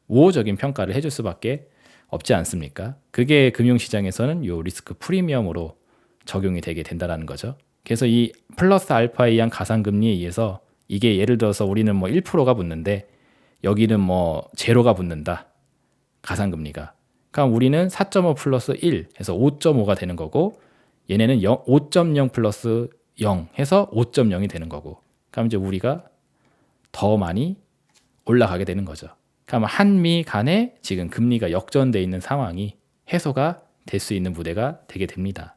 우호적인 평가를 해줄 수밖에 없지 않습니까? 그게 금융시장에서는 요 리스크 프리미엄으로 적용이 되게 된다는 거죠. 그래서 이 플러스 알파에 의한 가상금리에 의해서 이게 예를 들어서 우리는 1%가 붙는데 여기는 제로가 붙는다. 가상금리가. 그럼 우리는 4.5 플러스 1 해서 5.5가 되는 거고 얘네는 5.0 플러스 0 해서 5.0이 되는 거고 그럼 이제 우리가 더 많이 올라가게 되는 거죠. 그럼 한미 간에 지금 금리가 역전돼 있는 상황이 해소가 될 수 있는 무대가 되게 됩니다.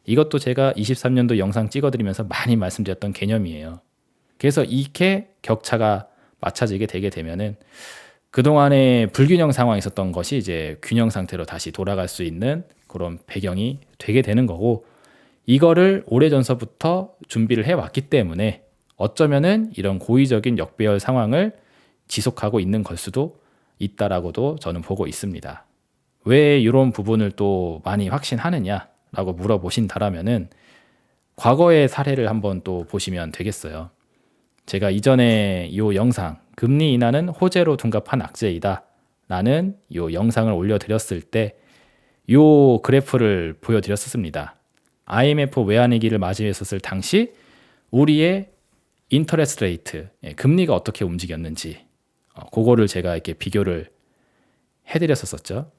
이것도 제가 23년도 영상 찍어드리면서 많이 말씀드렸던 개념이에요. 그래서 이렇게 격차가 맞춰지게 되게 되면은 그동안에 불균형 상황이 있었던 것이 이제 균형 상태로 다시 돌아갈 수 있는 그런 배경이 되게 되는 거고 이거를 오래전서부터 준비를 해왔기 때문에 어쩌면은 이런 고의적인 역배열 상황을 지속하고 있는 걸 수도 있다라고도 저는 보고 있습니다. 왜 이런 부분을 또 많이 확신하느냐라고 물어보신다라면은 과거의 사례를 한번 또 보시면 되겠어요. 제가 이전에 이 영상 금리 인하는 호재로 둔갑한 악재이다 라는 이 영상을 올려드렸을 때 이 그래프를 보여드렸었습니다. IMF 외환위기를 맞이했었을 당시 우리의 인터레스트 레이트, 금리가 어떻게 움직였는지 그거를 제가 이렇게 비교를 해드렸었죠.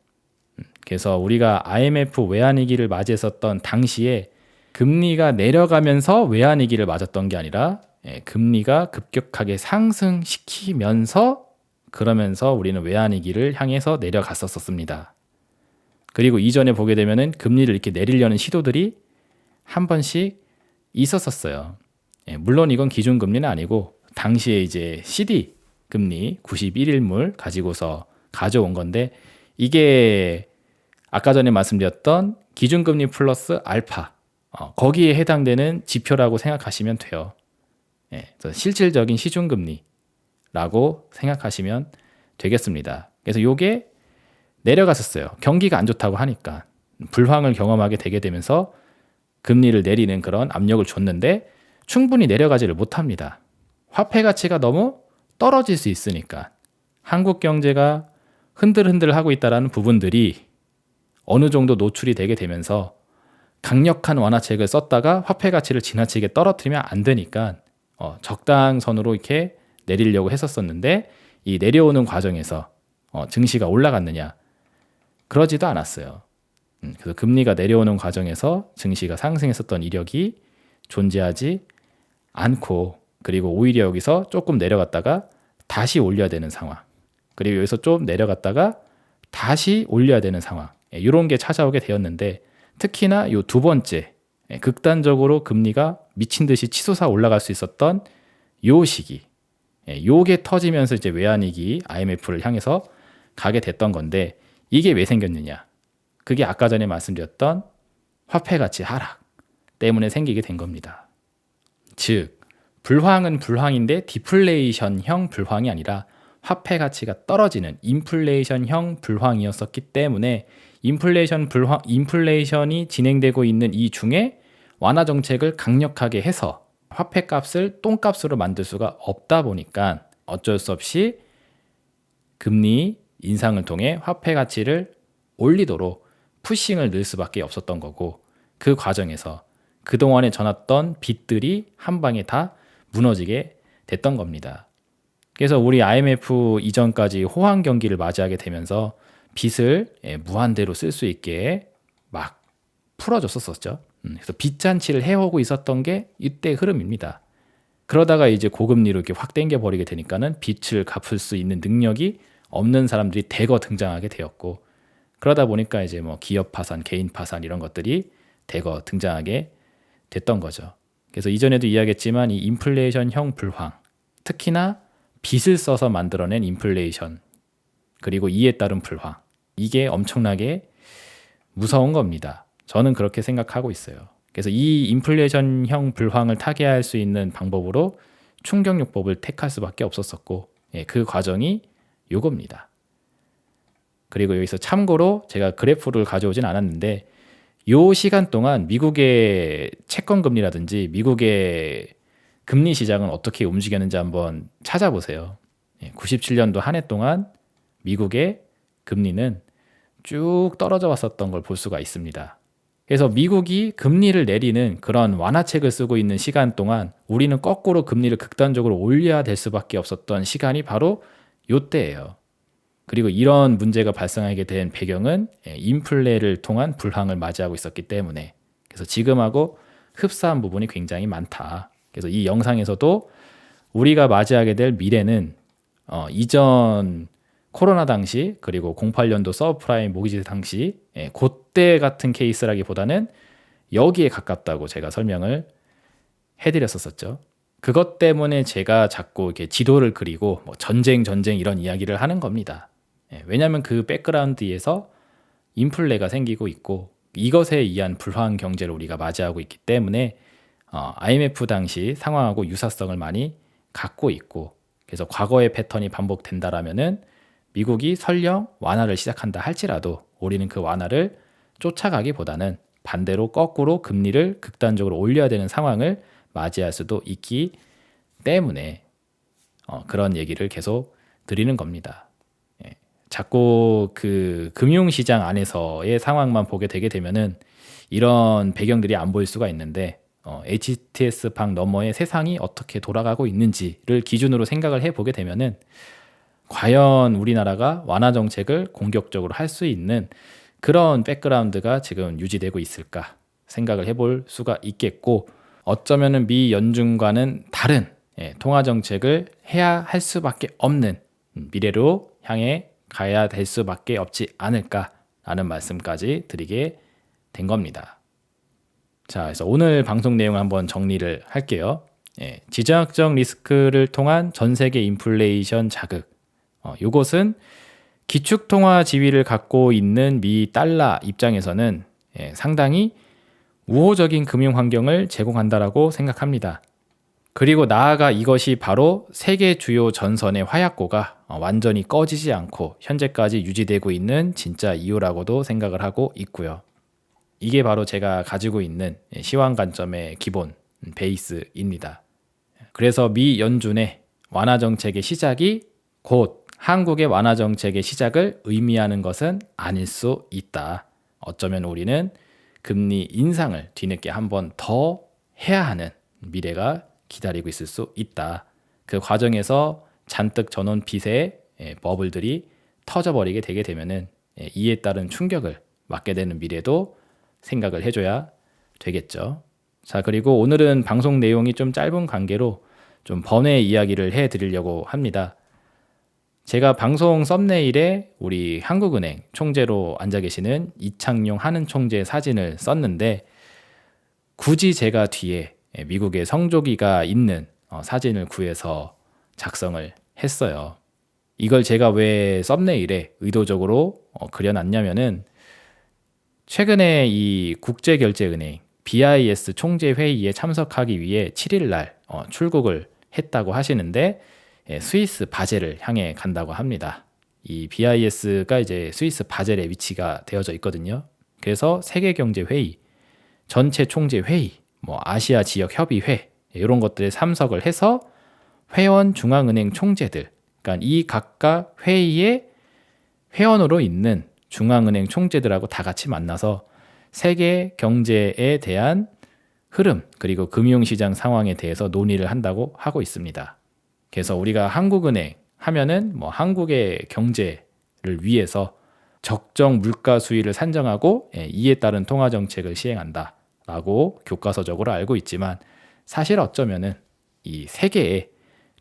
그래서 우리가 IMF 외환위기를 맞이했었던 당시에 금리가 내려가면서 외환위기를 맞았던 게 아니라 금리가 급격하게 상승시키면서 그러면서 우리는 외환위기를 향해서 내려갔었습니다. 그리고 이전에 보게 되면은 금리를 이렇게 내리려는 시도들이 한 번씩 있었었어요. 물론 이건 기준금리는 아니고 당시에 이제 CD 금리 91일물 가지고서 가져온 건데 이게 아까 전에 말씀드렸던 기준금리 플러스 알파 거기에 해당되는 지표라고 생각하시면 돼요. 실질적인 시중금리라고 생각하시면 되겠습니다. 그래서 이게 내려갔었어요. 경기가 안 좋다고 하니까 불황을 경험하게 되게 되면서 금리를 내리는 그런 압력을 줬는데 충분히 내려가지를 못합니다. 화폐 가치가 너무 떨어질 수 있으니까 한국 경제가 흔들흔들하고 있다는 부분들이 어느 정도 노출이 되게 되면서 강력한 완화책을 썼다가 화폐 가치를 지나치게 떨어뜨리면 안 되니까 적당선으로 이렇게 내리려고 했었었는데 이 내려오는 과정에서 증시가 올라갔느냐? 그러지도 않았어요. 그래서 금리가 내려오는 과정에서 증시가 상승했었던 이력이 존재하지 않고 그리고 오히려 여기서 조금 내려갔다가 다시 올려야 되는 상황 그리고 여기서 좀 내려갔다가 다시 올려야 되는 상황 이런 게 찾아오게 되었는데 특히나 이 두 번째 극단적으로 금리가 미친 듯이 치솟아 올라갈 수 있었던 요 시기 요게 터지면서 이제 외환위기 IMF를 향해서 가게 됐던 건데 이게 왜 생겼느냐 그게 아까 전에 말씀드렸던 화폐 가치 하락 때문에 생기게 된 겁니다. 즉 불황은 불황인데 디플레이션형 불황이 아니라 화폐 가치가 떨어지는 인플레이션형 불황이었었기 때문에 인플레이션이 진행되고 있는 이 중에 완화 정책을 강력하게 해서 화폐값을 똥값으로 만들 수가 없다 보니까 어쩔 수 없이 금리 인상을 통해 화폐 가치를 올리도록 푸싱을 넣을 수밖에 없었던 거고, 그 과정에서 그동안에 져놨던 빚들이 한 방에 다 무너지게 됐던 겁니다. 그래서 우리 IMF 이전까지 호황 경기를 맞이하게 되면서 빚을 무한대로 쓸 수 있게 막 풀어줬었죠. 그래서 빚잔치를 해오고 있었던 게 이때 흐름입니다. 그러다가 이제 고금리로 이렇게 확 땡겨버리게 되니까는 빚을 갚을 수 있는 능력이 없는 사람들이 대거 등장하게 되었고, 그러다 보니까 이제 뭐 기업 파산, 개인 파산 이런 것들이 대거 등장하게 됐던 거죠. 그래서 이전에도 이야기했지만 이 인플레이션형 불황, 특히나 빚을 써서 만들어낸 인플레이션, 그리고 이에 따른 불황, 이게 엄청나게 무서운 겁니다. 저는 그렇게 생각하고 있어요. 그래서 이 인플레이션형 불황을 타개할 수 있는 방법으로 충격요법을 택할 수밖에 없었었고, 그 과정이 요겁니다. 그리고 여기서 참고로 제가 그래프를 가져오진 않았는데, 요 시간 동안 미국의 채권 금리라든지 미국의 금리 시장은 어떻게 움직였는지 한번 찾아보세요. 97년도 한 해 동안 미국의 금리는 쭉 떨어져 왔었던 걸 볼 수가 있습니다. 그래서 미국이 금리를 내리는 그런 완화책을 쓰고 있는 시간 동안 우리는 거꾸로 금리를 극단적으로 올려야 될 수밖에 없었던 시간이 바로 요때예요. 그리고 이런 문제가 발생하게 된 배경은 인플레를 통한 불황을 맞이하고 있었기 때문에, 그래서 지금하고 흡사한 부분이 굉장히 많다. 그래서 이 영상에서도 우리가 맞이하게 될 미래는 이전 코로나 당시, 그리고 08년도 서브프라임 모기지 당시 그때 같은 케이스라기보다는 여기에 가깝다고 제가 설명을 해드렸었죠. 그것 때문에 제가 자꾸 이렇게 지도를 그리고 뭐 전쟁 이런 이야기를 하는 겁니다. 왜냐하면 그 백그라운드에서 인플레가 생기고 있고 이것에 의한 불황 경제를 우리가 맞이하고 있기 때문에 IMF 당시 상황하고 유사성을 많이 갖고 있고, 그래서 과거의 패턴이 반복된다라면은 미국이 설령 완화를 시작한다 할지라도 우리는 그 완화를 쫓아가기보다는 반대로 거꾸로 금리를 극단적으로 올려야 되는 상황을 맞이할 수도 있기 때문에 그런 얘기를 계속 드리는 겁니다. 자꾸 그 금융시장 안에서의 상황만 보게 되게 되면은 이런 배경들이 안 보일 수가 있는데, HTS 방 너머의 세상이 어떻게 돌아가고 있는지를 기준으로 생각을 해보게 되면은 과연 우리나라가 완화 정책을 공격적으로 할 수 있는 그런 백그라운드가 지금 유지되고 있을까 생각을 해볼 수가 있겠고, 어쩌면은 미 연준과는 다른 통화 정책을 해야 할 수밖에 없는 미래로 향해 가야 될 수밖에 없지 않을까라는 말씀까지 드리게 된 겁니다. 자, 그래서 오늘 방송 내용을 한번 정리를 할게요. 지정학적 리스크를 통한 전 세계 인플레이션 자극. 이것은 기축통화 지위를 갖고 있는 미 달러 입장에서는 상당히 우호적인 금융 환경을 제공한다라고 생각합니다. 그리고 나아가 이것이 바로 세계 주요 전선의 화약고가 완전히 꺼지지 않고 현재까지 유지되고 있는 진짜 이유라고도 생각을 하고 있고요. 이게 바로 제가 가지고 있는 시황 관점의 기본 베이스입니다. 그래서 미 연준의 완화 정책의 시작이 곧 한국의 완화 정책의 시작을 의미하는 것은 아닐 수 있다. 어쩌면 우리는 금리 인상을 뒤늦게 한 번 더 해야 하는 미래가 기다리고 있을 수 있다. 그 과정에서 잔뜩 져놓은 빚의 버블들이 터져버리게 되게 되면은 이에 따른 충격을 맞게 되는 미래도 생각을 해줘야 되겠죠. 자, 그리고 오늘은 방송 내용이 좀 짧은 관계로 좀 번외 이야기를 해드리려고 합니다. 제가 방송 썸네일에 우리 한국은행 총재로 앉아 계시는 이창용 한은 총재 사진을 썼는데, 굳이 제가 뒤에 미국의 성조기가 있는 사진을 구해서 작성을 했어요. 이걸 제가 왜 썸네일에 의도적으로 그려놨냐면은, 최근에 이 국제결제은행 BIS 총재 회의에 참석하기 위해 7일 날 출국을 했다고 하시는데 스위스 바젤을 향해 간다고 합니다. 이 BIS가 이제 스위스 바젤에 위치가 되어져 있거든요. 그래서 세계경제회의, 전체 총재회의, 뭐 아시아 지역 협의회 이런 것들에 참석을 해서 회원 중앙은행 총재들, 그러니까 이 각각 회의에 회원으로 있는 중앙은행 총재들하고 다 같이 만나서 세계 경제에 대한 흐름 그리고 금융시장 상황에 대해서 논의를 한다고 하고 있습니다. 그래서 우리가 한국은행 하면은 뭐 한국의 경제를 위해서 적정 물가 수위를 산정하고 이에 따른 통화 정책을 시행한다라고 교과서적으로 알고 있지만 사실 어쩌면은 이 세계의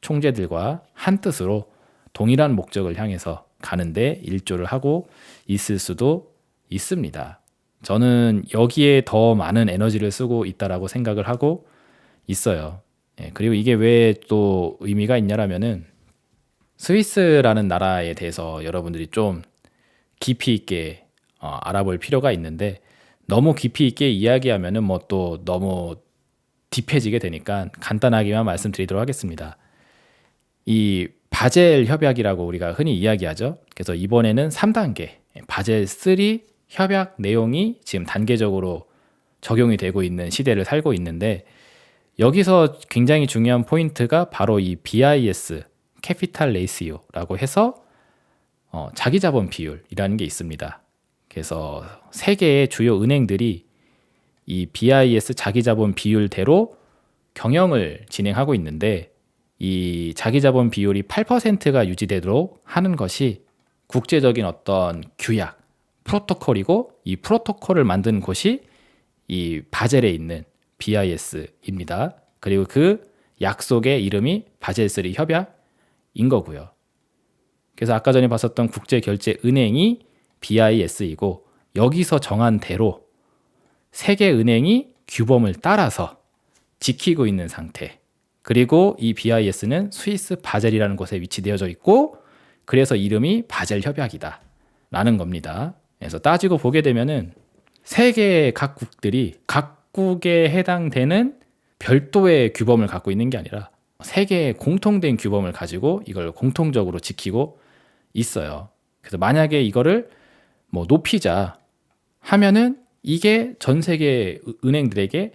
총재들과 한 뜻으로 동일한 목적을 향해서 가는데 일조를 하고 있을 수도 있습니다. 저는 여기에 더 많은 에너지를 쓰고 있다라고 생각을 하고 있어요. 그리고 이게 왜 또 의미가 있냐라면은 스위스라는 나라에 대해서 여러분들이 좀 깊이 있게 알아볼 필요가 있는데 너무 깊이 있게 이야기하면은 뭐 또 너무 딥해지게 되니까 간단하게만 말씀드리도록 하겠습니다. 이 바젤 협약이라고 우리가 흔히 이야기하죠. 그래서 이번에는 3단계 바젤 3 협약 내용이 지금 단계적으로 적용이 되고 있는 시대를 살고 있는데 여기서 굉장히 중요한 포인트가 바로 이 BIS 캐피탈 레이시오라고 해서 자기 자본 비율이라는 게 있습니다. 그래서 세계의 주요 은행들이 이 BIS 자기 자본 비율대로 경영을 진행하고 있는데 이 자기 자본 비율이 8%가 유지되도록 하는 것이 국제적인 어떤 규약, 프로토콜이고 이 프로토콜을 만든 곳이 이 바젤에 있는 BIS입니다. 그리고 그 약속의 이름이 바젤3 협약인 거고요. 그래서 아까 전에 봤었던 국제결제은행이 BIS이고 여기서 정한 대로 세계 은행이 규범을 따라서 지키고 있는 상태. 그리고 이 BIS는 스위스 바젤이라는 곳에 위치되어져 있고 그래서 이름이 바젤 협약이다 라는 겁니다. 그래서 따지고 보게 되면은 세계 각국들이 각국에 해당되는 별도의 규범을 갖고 있는 게 아니라 세계의 공통된 규범을 가지고 이걸 공통적으로 지키고 있어요. 그래서 만약에 이거를 뭐 높이자 하면은 이게 전 세계 은행들에게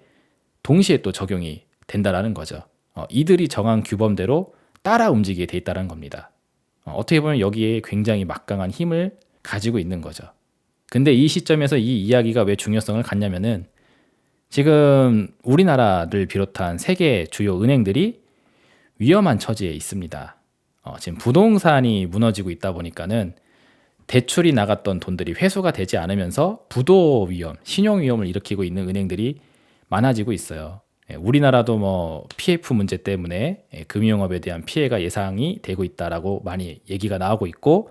동시에 또 적용이 된다라는 거죠. 이들이 정한 규범대로 따라 움직이게 돼 있다는 겁니다. 어떻게 보면 여기에 굉장히 막강한 힘을 가지고 있는 거죠. 근데 이 시점에서 이 이야기가 왜 중요성을 갖냐면은 지금 우리나라를 비롯한 세계 주요 은행들이 위험한 처지에 있습니다. 지금 부동산이 무너지고 있다 보니까는 대출이 나갔던 돈들이 회수가 되지 않으면서 부도 위험, 신용 위험을 일으키고 있는 은행들이 많아지고 있어요. 우리나라도 뭐 PF 문제 때문에 금융업에 대한 피해가 예상이 되고 있다라고 많이 얘기가 나오고 있고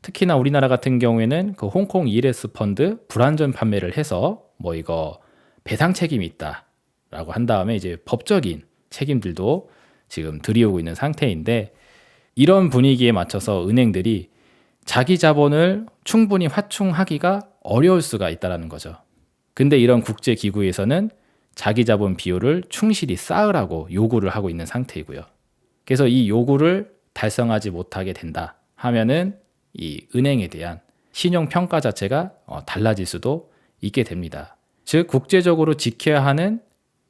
특히나 우리나라 같은 경우에는 그 홍콩 ELS 펀드 불안전 판매를 해서 뭐 이거 배상 책임이 있다라고 한 다음에 이제 법적인 책임들도 지금 들이오고 있는 상태인데 이런 분위기에 맞춰서 은행들이 자기 자본을 충분히 확충하기가 어려울 수가 있다는 거죠. 근데 이런 국제기구에서는 자기 자본 비율을 충실히 쌓으라고 요구를 하고 있는 상태이고요. 그래서 이 요구를 달성하지 못하게 된다 하면은 이 은행에 대한 신용 평가 자체가 달라질 수도 있게 됩니다. 즉 국제적으로 지켜야 하는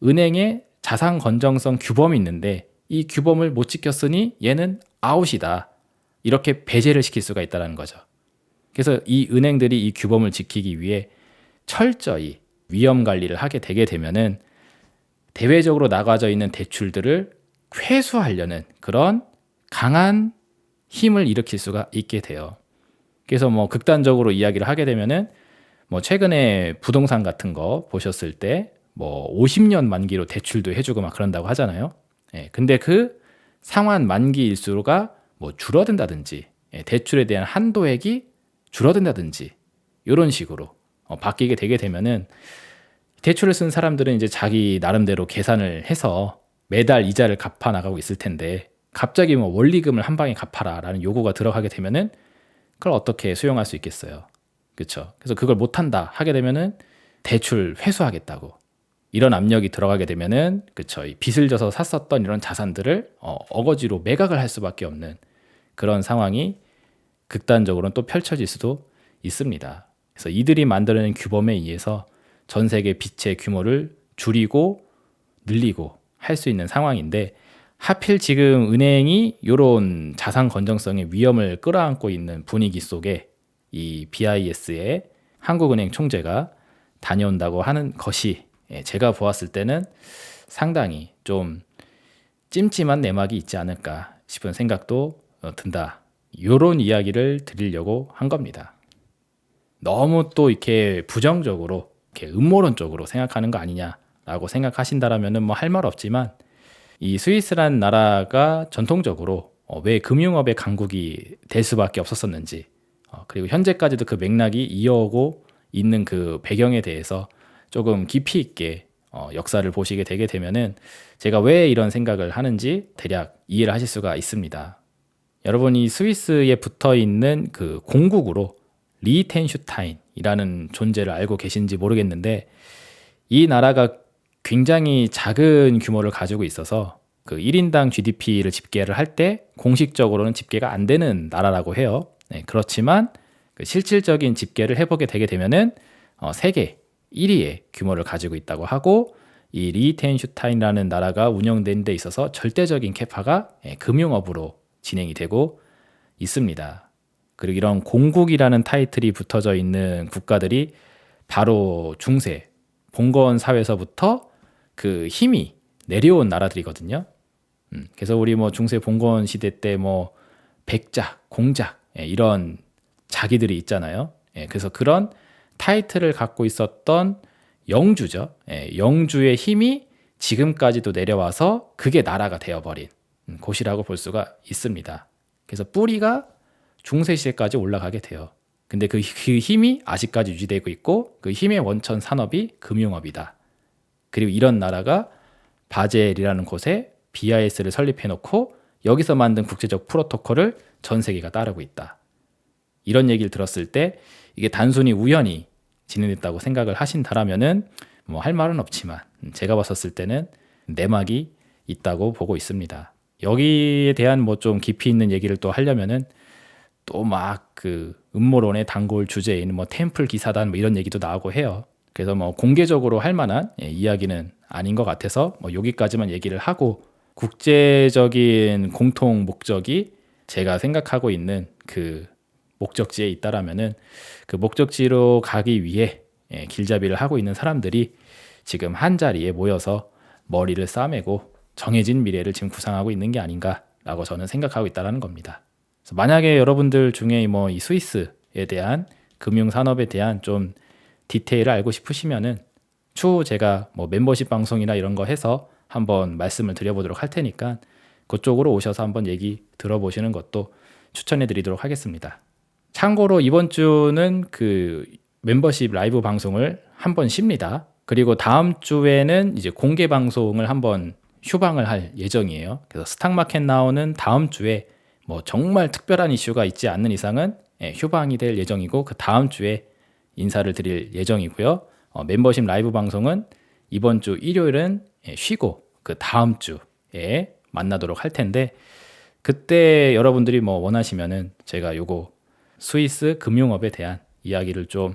은행의 자산 건전성 규범이 있는데 이 규범을 못 지켰으니 얘는 아웃이다. 이렇게 배제를 시킬 수가 있다는 거죠. 그래서 이 은행들이 이 규범을 지키기 위해 철저히 위험 관리를 하게 되게 되면은 대외적으로 나가져 있는 대출들을 회수하려는 그런 강한 힘을 일으킬 수가 있게 돼요. 그래서 뭐 극단적으로 이야기를 하게 되면은 뭐 최근에 부동산 같은 거 보셨을 때 뭐 50년 만기로 대출도 해주고 막 그런다고 하잖아요. 근데 그 상환 만기 일수가 뭐 줄어든다든지 대출에 대한 한도액이 줄어든다든지 이런 식으로 바뀌게 되게 되면은 대출을 쓴 사람들은 이제 자기 나름대로 계산을 해서 매달 이자를 갚아 나가고 있을 텐데 갑자기 뭐 원리금을 한 방에 갚아라라는 요구가 들어가게 되면은 그걸 어떻게 수용할 수 있겠어요. 그렇죠. 그래서 그걸 못한다 하게 되면은 대출 회수하겠다고 이런 압력이 들어가게 되면은 그렇죠. 빚을 져서 샀었던 이런 자산들을 어거지로 매각을 할 수밖에 없는 그런 상황이 극단적으로는 또 펼쳐질 수도 있습니다. 그래서 이들이 만들어낸 규범에 의해서 전 세계 빚의 규모를 줄이고 늘리고 할 수 있는 상황인데, 하필 지금 은행이 이런 자산 건전성의 위험을 끌어안고 있는 분위기 속에 이 BIS의 한국은행 총재가 다녀온다고 하는 것이 제가 보았을 때는 상당히 좀 찜찜한 내막이 있지 않을까 싶은 생각도 든다. 이런 이야기를 드리려고 한 겁니다. 너무 또 이렇게 부정적으로, 이렇게 음모론적으로 생각하는 거 아니냐라고 생각하신다라면은 뭐 할 말 없지만, 이 스위스란 나라가 전통적으로 왜 금융업의 강국이 될 수밖에 없었었는지, 그리고 현재까지도 그 맥락이 이어오고 있는 그 배경에 대해서 조금 깊이 있게 역사를 보시게 되게 되면은 제가 왜 이런 생각을 하는지 대략 이해를 하실 수가 있습니다. 여러분, 이 스위스에 붙어 있는 그 공국으로 리텐슈타인이라는 존재를 알고 계신지 모르겠는데, 이 나라가 굉장히 작은 규모를 가지고 있어서 그 1인당 GDP를 집계를 할 때 공식적으로는 집계가 안 되는 나라라고 해요. 그렇지만 그 실질적인 집계를 해보게 되게 되면은 세계 1위의 규모를 가지고 있다고 하고, 이 리텐슈타인이라는 나라가 운영된 데 있어서 절대적인 캐파가 금융업으로 진행이 되고 있습니다. 그리고 이런 공국이라는 타이틀이 붙어져 있는 국가들이 바로 중세 봉건 사회에서부터 그 힘이 내려온 나라들이거든요. 그래서 우리 뭐 중세 봉건 시대 때 뭐 백작, 공작 이런 자기들이 있잖아요. 그래서 그런 타이틀을 갖고 있었던 영주죠. 영주의 힘이 지금까지도 내려와서 그게 나라가 되어버린 곳이라고 볼 수가 있습니다. 그래서 뿌리가 중세 시대까지 올라가게 돼요. 근데 그 힘이 아직까지 유지되고 있고, 그 힘의 원천 산업이 금융업이다. 그리고 이런 나라가 바젤이라는 곳에 BIS를 설립해 놓고 여기서 만든 국제적 프로토콜을 전 세계가 따르고 있다. 이런 얘기를 들었을 때 이게 단순히 우연히 진행됐다고 생각을 하신다라면은 뭐 할 말은 없지만, 제가 봤었을 때는 내막이 있다고 보고 있습니다. 여기에 대한 뭐 좀 깊이 있는 얘기를 또 하려면은 또 막 그 음모론의 단골 주제인 뭐 템플 기사단 뭐 이런 얘기도 나오고 해요. 그래서 뭐 공개적으로 할 만한 이야기는 아닌 것 같아서 뭐 여기까지만 얘기를 하고, 국제적인 공통 목적이 제가 생각하고 있는 그 목적지에 있다라면은 그 목적지로 가기 위해 길잡이를 하고 있는 사람들이 지금 한 자리에 모여서 머리를 싸매고 정해진 미래를 지금 구상하고 있는 게 아닌가라고 저는 생각하고 있다는 겁니다. 그래서 만약에 여러분들 중에 뭐 이 스위스에 대한 금융 산업에 대한 좀 디테일을 알고 싶으시면은 추후 제가 뭐 멤버십 방송이나 이런 거 해서 한번 말씀을 드려보도록 할 테니까 그쪽으로 오셔서 한번 얘기 들어보시는 것도 추천해 드리도록 하겠습니다. 참고로 이번 주는 그 멤버십 라이브 방송을 한번 쉽니다. 그리고 다음 주에는 이제 공개 방송을 한번 휴방을 할 예정이에요. 그래서 스탁마켓 나오는 다음 주에 뭐 정말 특별한 이슈가 있지 않는 이상은 휴방이 될 예정이고, 그 다음 주에 인사를 드릴 예정이고요. 멤버십 라이브 방송은 이번 주 일요일은 쉬고 그 다음 주에 만나도록 할 텐데, 그때 여러분들이 뭐 원하시면은 제가 요거 스위스 금융업에 대한 이야기를 좀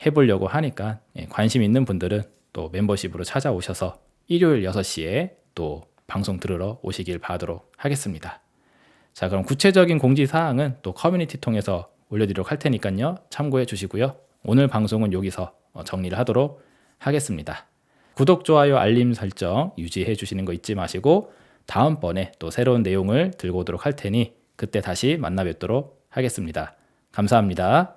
해보려고 하니까 관심 있는 분들은 또 멤버십으로 찾아오셔서 일요일 6시에 또 방송 들으러 오시길 바라도록 하겠습니다. 자, 그럼 구체적인 공지사항은 또 커뮤니티 통해서 올려드리도록 할 테니까요. 참고해 주시고요. 오늘 방송은 여기서 정리를 하도록 하겠습니다. 구독, 좋아요, 알림 설정 유지해 주시는 거 잊지 마시고, 다음번에 또 새로운 내용을 들고 오도록 할 테니 그때 다시 만나 뵙도록 하겠습니다. 감사합니다.